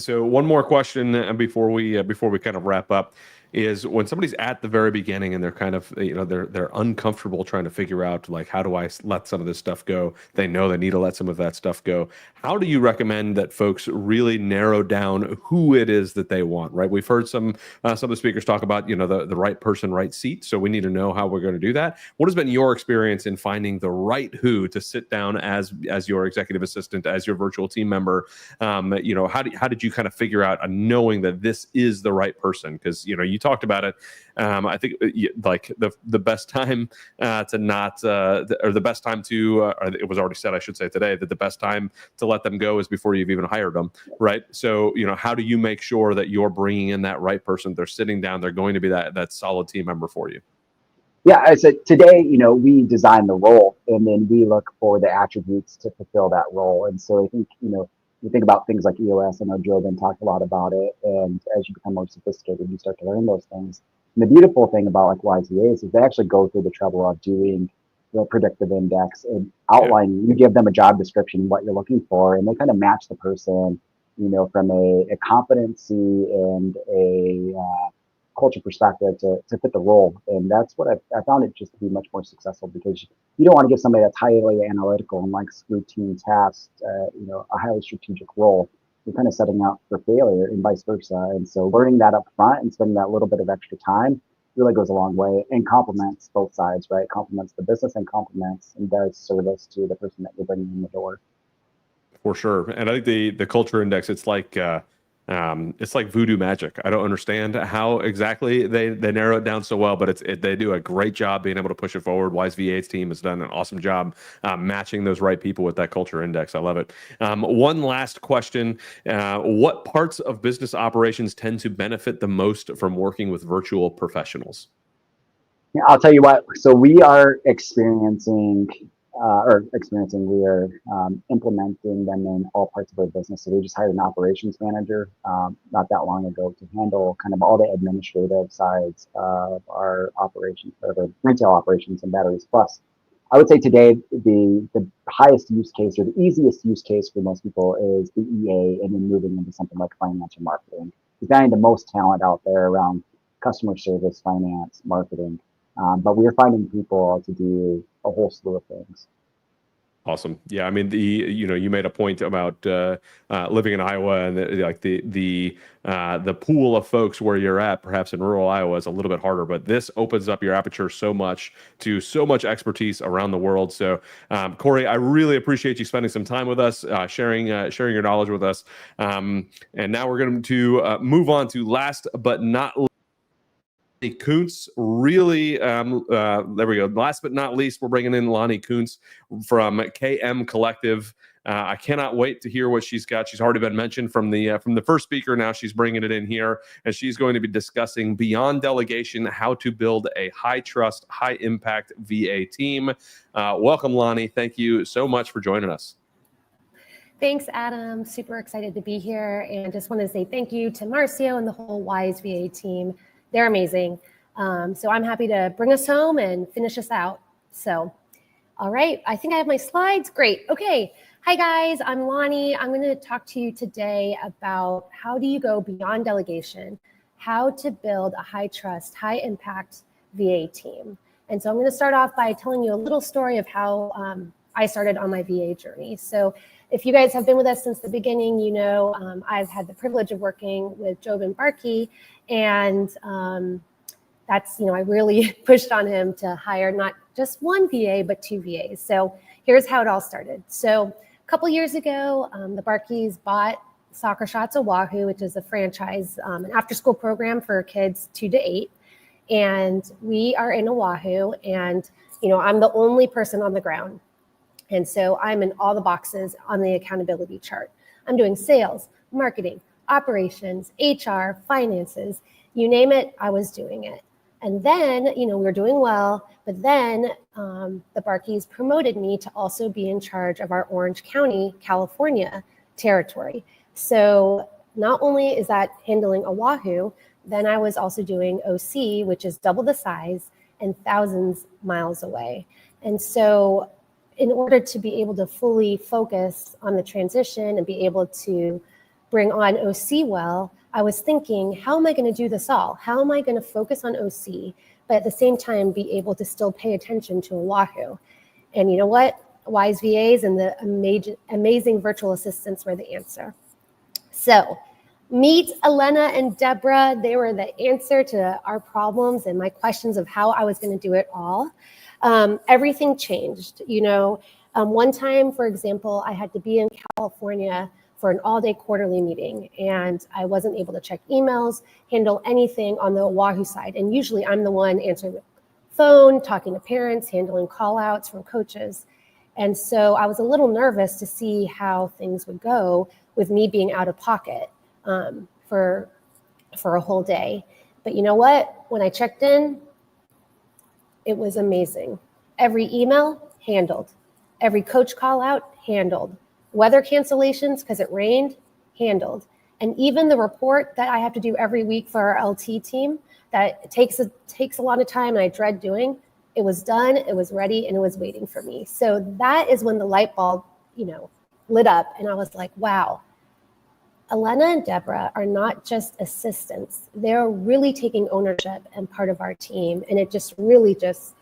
So one more question before we kind of wrap up is, when somebody's at the very beginning and they're kind of, they're uncomfortable trying to figure out, like, how do I let some of this stuff go? They know they need to let some of that stuff go. How do you recommend that folks really narrow down who it is that they want, right? We've heard some of the speakers talk about, the right person, right seat. So we need to know how we're going to do that. What has been your experience in finding the right who to sit down as your executive assistant, as your virtual team member? How did you kind of figure out knowing that this is the right person? Because, you talked about it. I think like the best time to not, or the best time to, or it was already said, I should say today, that the best time to let them go is before you've even hired them, right? So, how do you make sure that you're bringing in that right person? They're sitting down, they're going to be that solid team member for you.
Yeah, I said today, we design the role and then we look for the attributes to fulfill that role. And so I think, you think about things like EOS. I know Joe then talked a lot about it. And as you become more sophisticated, you start to learn those things. And the beautiful thing about Wise VAs is they actually go through the trouble of doing the predictive index and outlining. Yeah. You give them a job description, what you're looking for, and they kind of match the person, from a competency and a culture perspective to fit the role. And that's what I found it just to be much more successful, because you don't want to give somebody that's highly analytical and likes routine tasks, a highly strategic role. You're kind of setting up for failure and vice versa. And so learning that up front and spending that little bit of extra time really goes a long way and complements both sides, right? Complements the business and complements and does service to the person that you're bringing in the door.
For sure. And I think the culture index, it's like voodoo magic. I don't understand how exactly they narrow it down so well, but they do a great job being able to push it forward. Wise VA's team has done an awesome job matching those right people with that culture index. I love it. One last question. What parts of business operations tend to benefit the most from working with virtual professionals?
Yeah, I'll tell you what. So we are we are implementing them in all parts of our business. So we just hired an operations manager not that long ago to handle kind of all the administrative sides of our operations, or the retail operations and Batteries Plus. I would say today the highest use case, or the easiest use case for most people, is the EA, and then moving into something like financial marketing. We're finding the most talent out there around customer service, finance, marketing. But we're finding people to do a whole slew of things.
Awesome. Yeah, I mean, you made a point about living in Iowa, and the pool of folks where you're at, perhaps in rural Iowa, is a little bit harder. But this opens up your aperture so much to so much expertise around the world. So, Corey, I really appreciate you spending some time with us, sharing your knowledge with us. And now we're going to move on to last but not least. Kuntz, really, there we go. Last but not least, we're bringing in Lonnie Kuntz from KM Collective. I cannot wait to hear what she's got. She's already been mentioned from the first speaker. Now she's bringing it in here, and she's going to be discussing beyond delegation, how to build a high trust, high impact VA team. Welcome, Lonnie. Thank you so much for joining us.
Thanks, Adam. Super excited to be here, and just want to say thank you to Marcio and the whole Wise VA team. They're amazing. So I'm happy to bring us home and finish us out. So, all right, I think I have my slides. Great. Okay. Hi, guys. I'm Lonnie. I'm going to talk to you today about how do you go beyond delegation, how to build a high trust, high impact VA team. And so I'm going to start off by telling you a little story of how I started on my VA journey. So if you guys have been with us since the beginning, you know I've had the privilege of working with Jobin Barkey, and that's, I really pushed on him to hire not just one VA, but 2 VAs. So here's how it all started. So a couple years ago, the Barkeys bought Soccer Shots Oahu, which is a franchise, an after-school program for kids 2 to 8. And we are in Oahu, and, I'm the only person on the ground. And so I'm in all the boxes on the accountability chart. I'm doing sales, marketing, operations, HR, finances, you name it, I was doing it. And then, we were doing well, but then the Barkeys promoted me to also be in charge of our Orange County, California territory. So not only is that handling Oahu, then I was also doing OC, which is double the size and thousands miles away. And so in order to be able to fully focus on the transition and be able to bring on OC well, I was thinking, how am I going to do this all? How am I going to focus on OC, but at the same time be able to still pay attention to Oahu? And you know what? Wise VAs and the amazing virtual assistants were the answer. So meet Elena and Deborah. They were the answer to our problems and my questions of how I was going to do it all. Everything changed. One time, for example, I had to be in California for an all-day quarterly meeting, and I wasn't able to check emails, handle anything on the Oahu side. And usually I'm the one answering the phone, talking to parents, handling call-outs from coaches. And so I was a little nervous to see how things would go with me being out of pocket for a whole day. But you know what? When I checked in, it was amazing. Every email handled, every coach call out handled, weather cancellations because it rained handled, and even the report that I have to do every week for our LT team that takes a lot of time and I dread doing, it was done, it was ready, and it was waiting for me. So that is when the light bulb, lit up, and I was like, wow, Elena and Deborah are not just assistants. They're really taking ownership and part of our team. And it just really just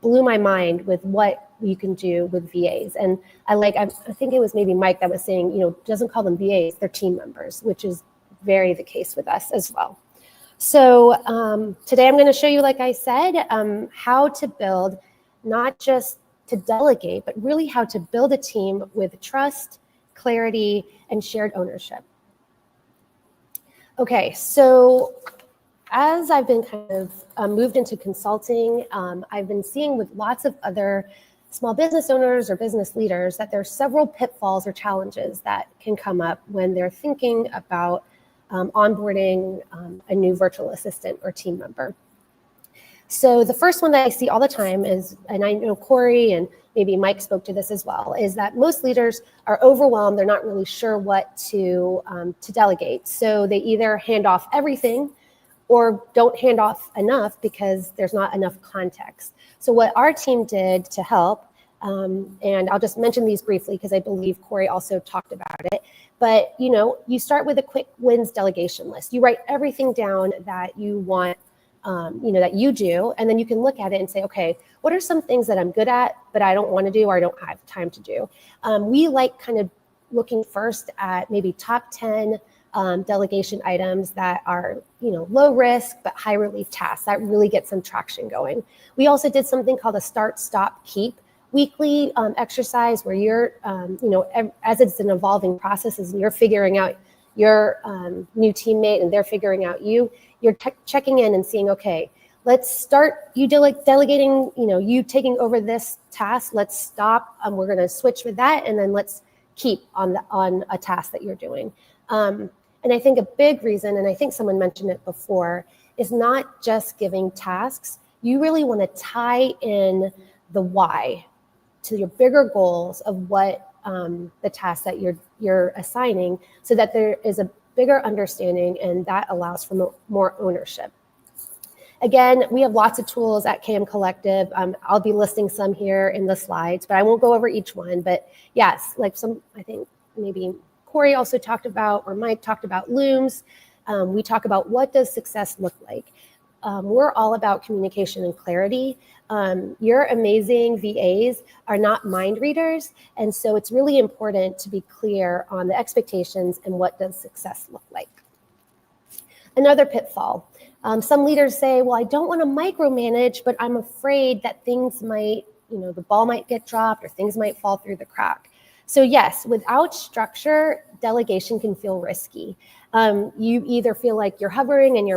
blew my mind with what you can do with VAs. And I think it was maybe Mike that was saying, doesn't call them VAs, they're team members, which is very the case with us as well. So today I'm going to show you, like I said, how to build, not just to delegate, but really how to build a team with trust, clarity, and shared ownership. Okay, so as I've been kind of moved into consulting, I've been seeing with lots of other small business owners or business leaders that there's several pitfalls or challenges that can come up when they're thinking about onboarding a new virtual assistant or team member. So the first one that I see all the time is, and I know Corey and maybe Mike spoke to this as well, is that most leaders are overwhelmed. They're not really sure what to delegate. So they either hand off everything or don't hand off enough because there's not enough context. So what our team did to help, and I'll just mention these briefly because I believe Corey also talked about it, but you start with a quick wins delegation list. You write everything down that you want that you do, and then you can look at it and say, okay, what are some things that I'm good at, but I don't want to do or I don't have time to do? We like kind of looking first at maybe top 10 delegation items that are, low risk but high relief tasks that really get some traction going. We also did something called a start, stop, keep weekly exercise where you're, as it's an evolving process, as you're figuring out your new teammate and they're figuring out you, you're checking in and seeing, okay, let's start you delegating, you taking over this task. Let's stop. We're going to switch with that, and then let's keep on a task that you're doing. And I think a big reason, and I think someone mentioned it before, is not just giving tasks. You really want to tie in the why to your bigger goals of what the task that you're assigning, so that there is a bigger understanding, and that allows for more ownership. Again, we have lots of tools at KM Collective. I'll be listing some here in the slides, but I won't go over each one. But yes, like I think maybe Corey also talked about, or Mike talked about looms. We talk about what does success look like. We're all about communication and clarity. Your amazing VAs are not mind readers. And so it's really important to be clear on the expectations and what does success look like. Another pitfall. Some leaders say, well, I don't want to micromanage, but I'm afraid that things might, the ball might get dropped or things might fall through the crack. So yes, without structure, delegation can feel risky. You either feel like you're hovering and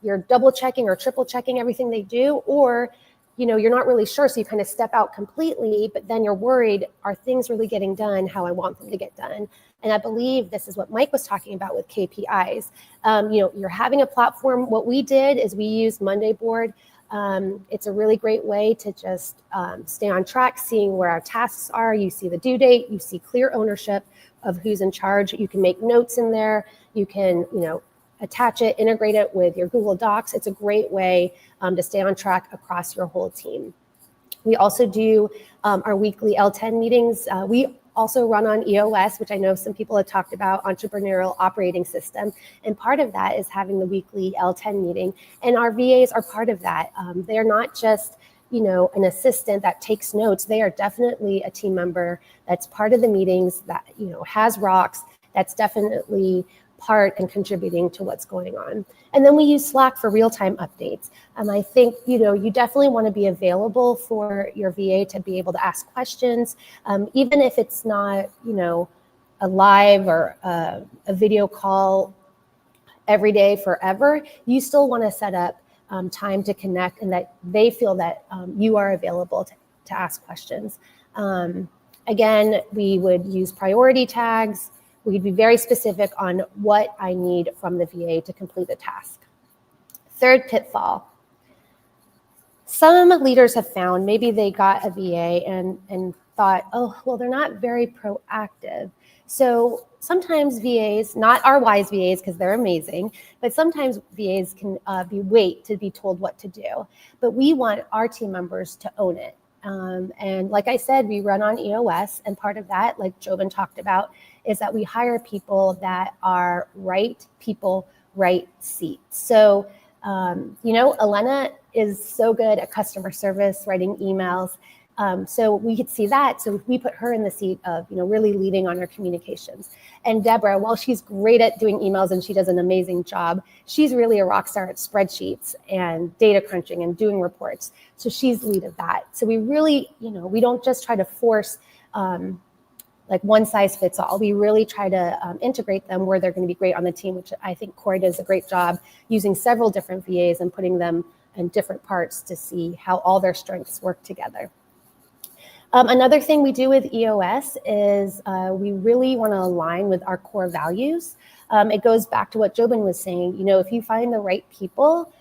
you're double checking or triple checking everything they do, or you're not really sure, so you kind of step out completely, but then you're worried, are things really getting done how I want them to get done? And I believe this is what Mike was talking about with KPIs. You're having a platform. What we did is we used Monday Board. It's a really great way to just stay on track, seeing where our tasks are. You see the due date, you see clear ownership of who's in charge. You can make notes in there. You can, attach it, integrate it with your Google Docs. It's a great way to stay on track across your whole team. We also do our weekly L10 meetings. We also run on EOS, which I know some people have talked about, entrepreneurial operating system. And part of that is having the weekly L10 meeting. And our VAs are part of that. They're not just, an assistant that takes notes. They are definitely a team member that's part of the meetings, that, has rocks, that's definitely part and contributing to what's going on. And then we use Slack for real-time updates. I think, you definitely want to be available for your VA to be able to ask questions, even if it's not, a live or a video call every day forever. You still want to set up time to connect, and that they feel that you are available to ask questions. Again, we would use priority tags. We'd be very specific on what I need from the VA to complete the task. Third pitfall. Some leaders have found maybe they got a VA and thought, oh, well, they're not very proactive. So sometimes VAs, not our WISE VAs because they're amazing, but sometimes VAs can wait to be told what to do. But we want our team members to own it. And like I said, we run on EOS, and part of that, like Jobin talked about, is that we hire people that are right people, right seat. So, Elena is so good at customer service, writing emails. So we could see that. So we put her in the seat of, really leading on her communications. And Deborah, while she's great at doing emails and she does an amazing job, she's really a rock star at spreadsheets and data crunching and doing reports. So she's lead of that. So we really, we don't just try to force like one size fits all. We really try to integrate them where they're going to be great on the team, which I think Corey does a great job using several different VAs and putting them in different parts to see how all their strengths work together. Another thing we do with EOS is we really want to align with our core values. It goes back to what Jobin was saying. If you find the right people,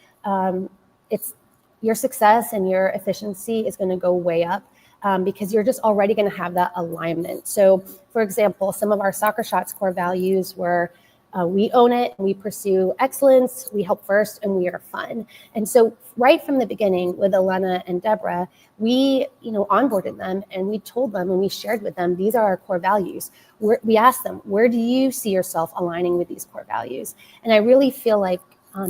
it's your success and your efficiency is going to go way up because you're just already going to have that alignment. So, for example, some of our Soccer Shots core values were we own it, we pursue excellence, we help first, and we are fun. And so right from the beginning with Elena and Deborah, we onboarded them and we told them and we shared with them, these are our core values. We asked them, where do you see yourself aligning with these core values? And I really feel like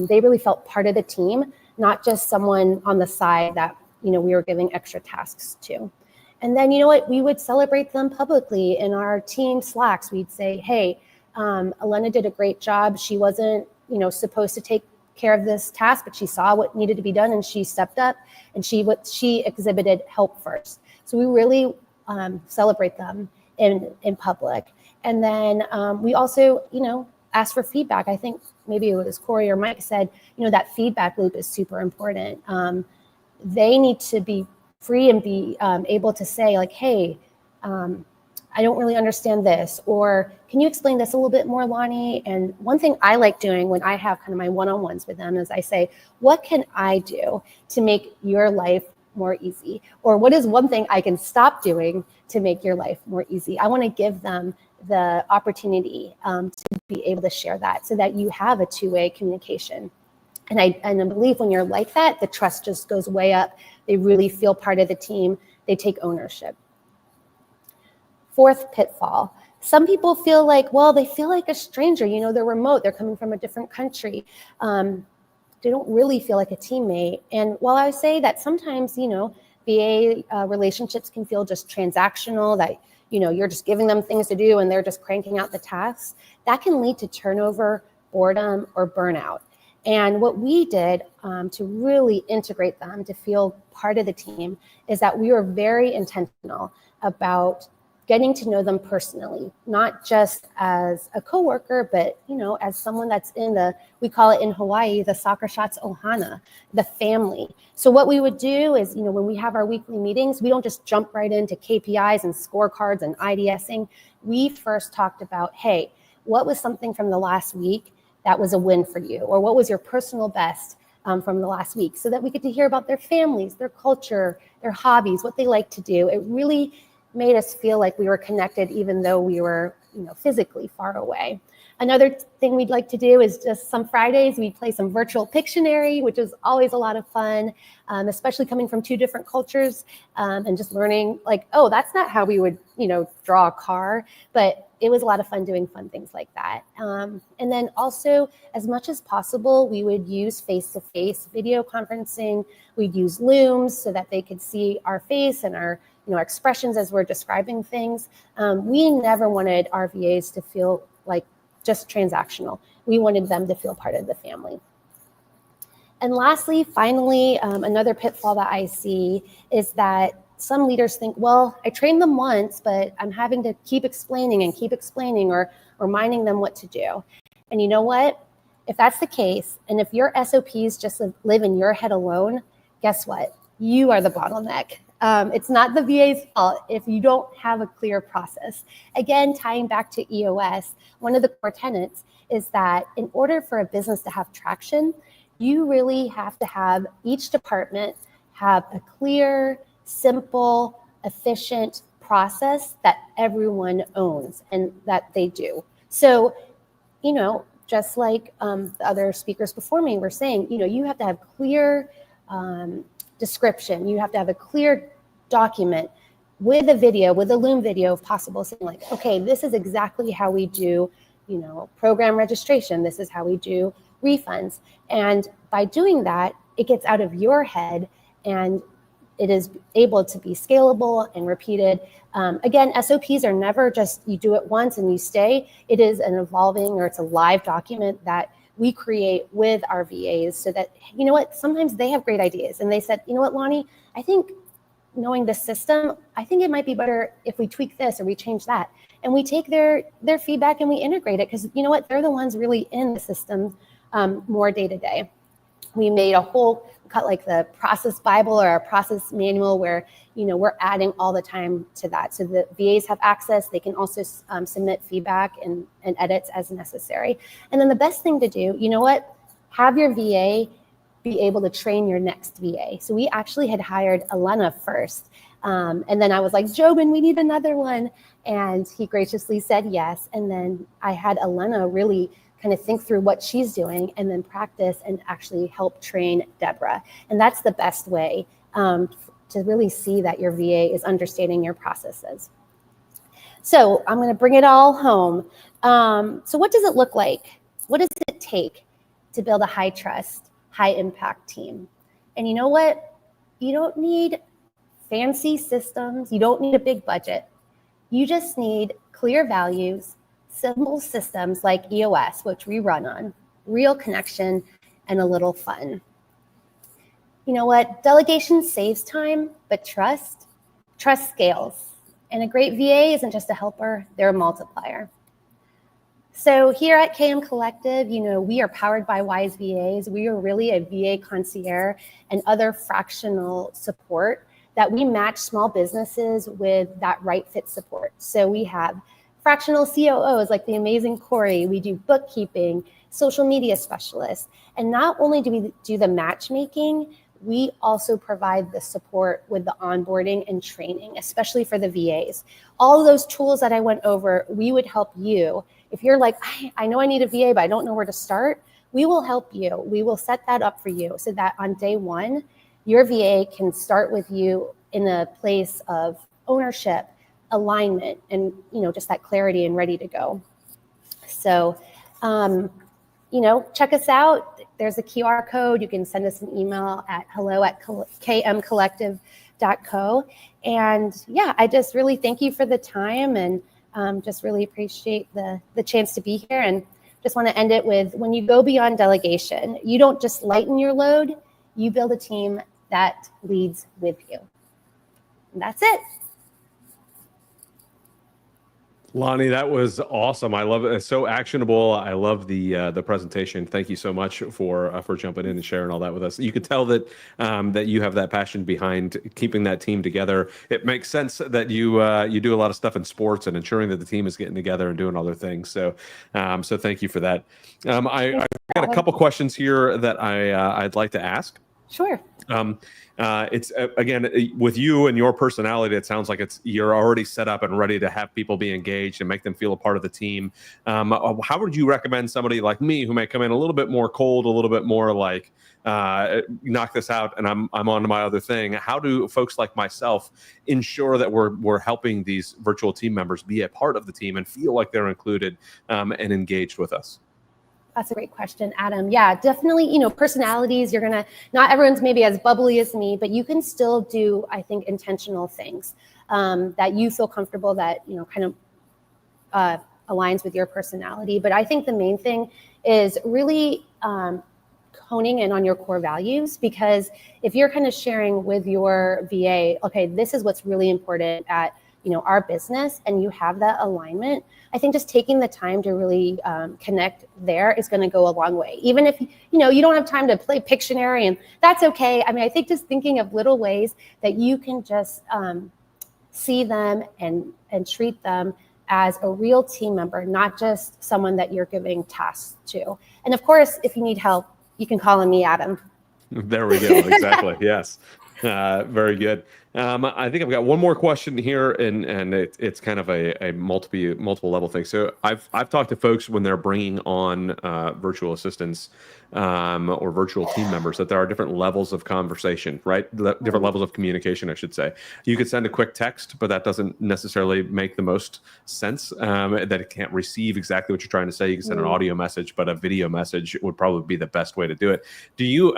they really felt part of the team, not just someone on the side that, we were giving extra tasks to. And then, you know what, we would celebrate them publicly in our team Slacks. We'd say, hey, Elena did a great job. She wasn't, supposed to take care of this task, but she saw what needed to be done and she stepped up and she exhibited help first. So we really celebrate them in public. And then we also, ask for feedback. I think maybe it was Corey or Mike said, that feedback loop is super important. They need to be free and be able to say like, hey, I don't really understand this, or can you explain this a little bit more, Lonnie? And one thing I like doing when I have kind of my one-on-ones with them is I say, what can I do to make your life more easy? Or what is one thing I can stop doing to make your life more easy? I want to give them the opportunity to be able to share that so that you have a two-way communication. And I believe when you're like that, the trust just goes way up. They really feel part of the team. They take ownership. Fourth pitfall. Some people feel like, well, they feel like a stranger. They're remote. They're coming from a different country. They don't really feel like a teammate. And while I say that sometimes, VA relationships can feel just transactional, that, you're just giving them things to do and they're just cranking out the tasks, that can lead to turnover, boredom, or burnout. And what we did to really integrate them to feel part of the team is that we were very intentional about getting to know them personally, not just as a coworker, but as someone that's we call it in Hawaii, the soccer shots ohana, the family. So what we would do is, when we have our weekly meetings, we don't just jump right into KPIs and scorecards and IDSing. We first talked about, hey, what was something from the last week that was a win for you? Or what was your personal best from the last week? So that we get to hear about their families, their culture, their hobbies, what they like to do. It really made us feel like we were connected even though we were, physically far away. Another thing we'd like to do is just some Fridays, we play some virtual Pictionary, which is always a lot of fun, especially coming from two different cultures and just learning like, oh, that's not how we would, draw a car, but it was a lot of fun doing fun things like that. And then also, as much as possible, we would use face-to-face video conferencing. We'd use Looms so that they could see our face and our expressions as we're describing things. We never wanted our VAs to feel like just transactional. We wanted them to feel part of the family. And lastly, finally, another pitfall that I see is that some leaders think, well, I trained them once, but I'm having to keep explaining or reminding them what to do. And you know what? If that's the case, and if your SOPs just live in your head alone, guess what? You are the bottleneck. It's not the VA's fault if you don't have a clear process. Again, tying back to EOS, one of the core tenets is that in order for a business to have traction, you really have to have each department have a clear, simple, efficient process that everyone owns and that they do. So, just like the other speakers before me were saying, you have to have clear description. You have to have a clear document with a video, with a Loom video if possible, saying like, okay, this is exactly how we do, program registration. This is how we do refunds. And by doing that, it gets out of your head and it is able to be scalable and repeated. Again, SOPs are never just you do it once and you stay. It is an evolving, or it's a live document that we create with our VAs so that, sometimes they have great ideas. And they said, Lonnie, I think knowing the system, I think it might be better if we tweak this or we change that. And we take their feedback and we integrate it because, they're the ones really in the system more day to day. We made a whole cut like the process Bible or a process manual where, we're adding all the time to that. So the VAs have access. They can also submit feedback and edits as necessary. And then the best thing to do, have your VA be able to train your next VA. So we actually had hired Elena first. And then I was like, Jobin, we need another one. And he graciously said yes. And then I had Elena really kind of think through what she's doing and then practice and actually help train Deborah. And that's the best way to really see that your VA is understanding your processes. So I'm going to bring it all home. So what does it look like? What does it take to build a high trust, high impact team. And you know what? You don't need fancy systems. You don't need a big budget. You just need clear values, simple systems like EOS, which we run on, real connection, and a little fun. You know what? Delegation saves time, but trust scales. And a great VA isn't just a helper, they're a multiplier. So here at KM Collective, you know, we are powered by Wise VAs. We are really a VA concierge and other fractional support that we match small businesses with that right fit support. So we have fractional COOs like the amazing Corey. We do bookkeeping, social media specialists. And not only do we do the matchmaking, we also provide the support with the onboarding and training, especially for the VAs. All of those tools that I went over, we would help you. If you're like, I know I need a VA, but I don't know where to start, we will help you. We will set that up for you so that on day one, your VA can start with you in a place of ownership, alignment, and just that clarity and ready to go. So, check us out. There's a QR code. You can send us an email at hello@kmcollective.co. And yeah, I just really thank you for the time and just really appreciate the chance to be here. And just want to end it with, when you go beyond delegation, you don't just lighten your load, you build a team that leads with you. And that's it.
Lonnie, that was awesome. I love it. It's so actionable. I love the presentation. Thank you so much for jumping in and sharing all that with us. You can tell that that you have that passion behind keeping that team together. It makes sense that you do a lot of stuff in sports and ensuring that the team is getting together and doing other things. So so thank you for that. I've got a couple questions here that I'd like to ask.
Sure.
It's again, with you and your personality, it sounds like you're already set up and ready to have people be engaged and make them feel a part of the team. How would you recommend somebody like me who may come in a little bit more cold, a little bit more like knock this out and I'm on to my other thing? How do folks like myself ensure that we're helping these virtual team members be a part of the team and feel like they're included and engaged with us?
That's a great question, Adam. Yeah, definitely, personalities, not everyone's maybe as bubbly as me, but you can still do, I think, intentional things that you feel comfortable that, kind of aligns with your personality. But I think the main thing is really honing in on your core values, because if you're kind of sharing with your VA, okay, this is what's really important at our business, and you have that alignment, I think just taking the time to really connect there is going to go a long way. Even if you don't have time to play Pictionary, and that's okay. I mean, I think just thinking of little ways that you can just see them and treat them as a real team member, not just someone that you're giving tasks to. And of course, if you need help, you can call on me, Adam.
There we go. Exactly. Yes. Very good. I think I've got one more question here, and it's kind of a multiple level thing. So I've talked to folks when they're bringing on virtual assistants or virtual team members that there are different levels of conversation, right? Different levels of communication, I should say. You could send a quick text, but that doesn't necessarily make the most sense. That it can't receive exactly what you're trying to say. You can send an audio message, but a video message would probably be the best way to do it. Do you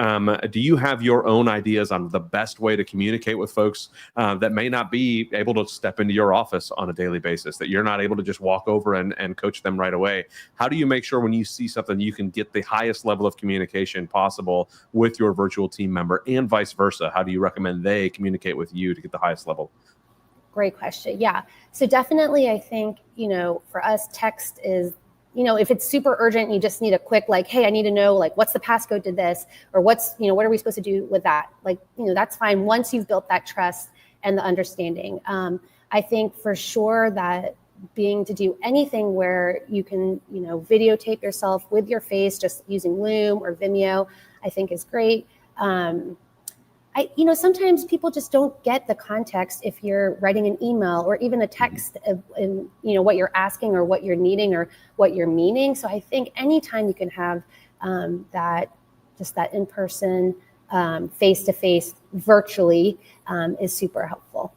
have your own ideas on the best way to communicate with folks that may not be able to step into your office on a daily basis, that you're not able to just walk over and coach them right away? How do you make sure when you see something, you can get the highest level of communication possible with your virtual team member, and vice versa? How do you recommend they communicate with you to get the highest level?
Great question. Yeah. So definitely, I think, for us, text is, if it's super urgent, you just need a quick, hey, I need to know, what's the passcode to this, or what are we supposed to do with that? That's fine once you've built that trust and the understanding. I think for sure that being to do anything where you can, videotape yourself with your face, just using Loom or Vimeo, I think is great. Sometimes people just don't get the context if you're writing an email or even a text of, what you're asking or what you're needing or what you're meaning. So I think anytime you can have that in-person, face-to-face, virtually is super helpful.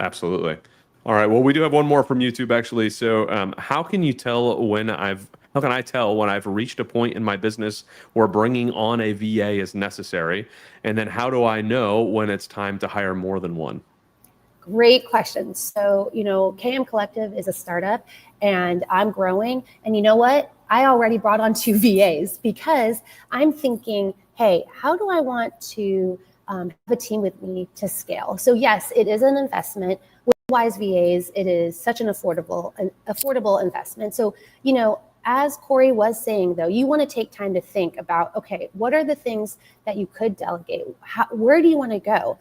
Absolutely. All right. Well, we do have one more from YouTube, actually. So how can you tell when I've How can I tell when I've reached a point in my business where bringing on a VA is necessary? And then how do I know when it's time to hire more than one?
Great questions. So, KM Collective is a startup and I'm growing. And you know what? I already brought on 2 VAs because I'm thinking, hey, how do I want to have a team with me to scale? So yes, it is an investment. With Wise VAs, it is such an affordable investment. So, as Corey was saying, though, you want to take time to think about, okay, what are the things that you could delegate? Where do you want to go?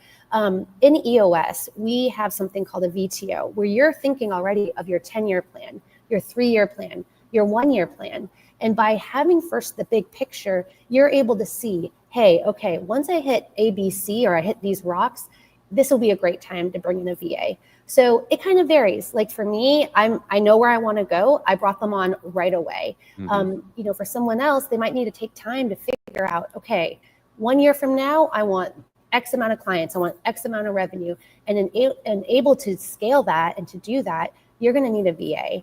In EOS, we have something called a VTO, where you're thinking already of your 10-year plan, your 3-year plan, your 1-year plan. And by having first the big picture, you're able to see, hey, okay, once I hit ABC or I hit these rocks, this will be a great time to bring in a VA. So it kind of varies. Like for me, I know where I want to go. I brought them on right away. For someone else, they might need to take time to figure out, okay, 1 year from now, I want X amount of clients, I want X amount of revenue, and able to scale that and to do that, you're going to need a VA.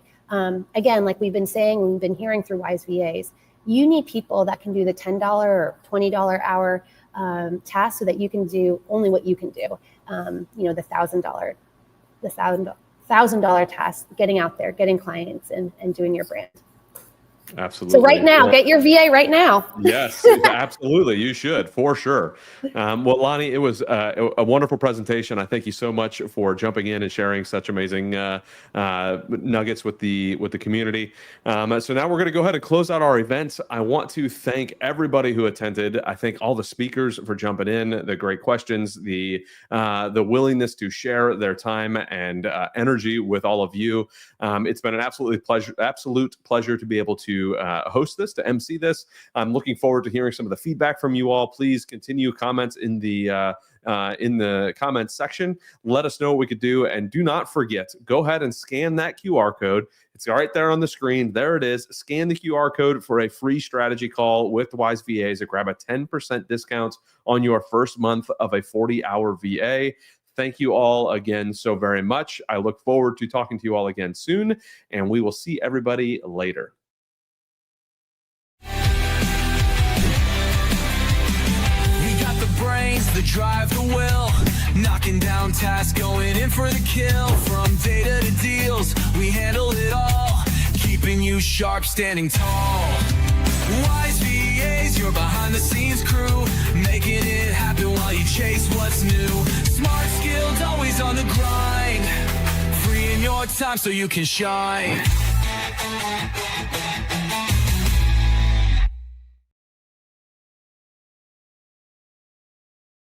Again, like we've been saying, we've been hearing through Wise VAs, you need people that can do the $10 or $20 hour tasks so that you can do only what you can do. The $1,000 task, getting out there, getting clients and doing your brand.
Absolutely.
So right now, get your VA right now.
Yes, absolutely. You should, for sure. Well, Lonnie, it was a wonderful presentation. I thank you so much for jumping in and sharing such amazing nuggets with the community. So now we're going to go ahead and close out our event. I want to thank everybody who attended. I thank all the speakers for jumping in, the great questions, the willingness to share their time and energy with all of you. It's been an absolute pleasure to be able to host this, to MC this. I'm looking forward to hearing some of the feedback from you all. Please continue comments in the comments section. Let us know what we could do. And do not forget, go ahead and scan that QR code. It's right there on the screen. There it is. Scan the QR code for a free strategy call with Wise VAs to grab a 10% discount on your first month of a 40-hour VA. Thank you all again so very much. I look forward to talking to you all again soon, and we will see everybody later.
Brains, the drive, the will, knocking down tasks, going in for the kill. From data to deals, we handle it all, keeping you sharp, standing tall. Wise VAs, your behind the scenes crew, making it happen while you chase what's new. Smart, skilled, always on the grind, freeing your time so you can shine.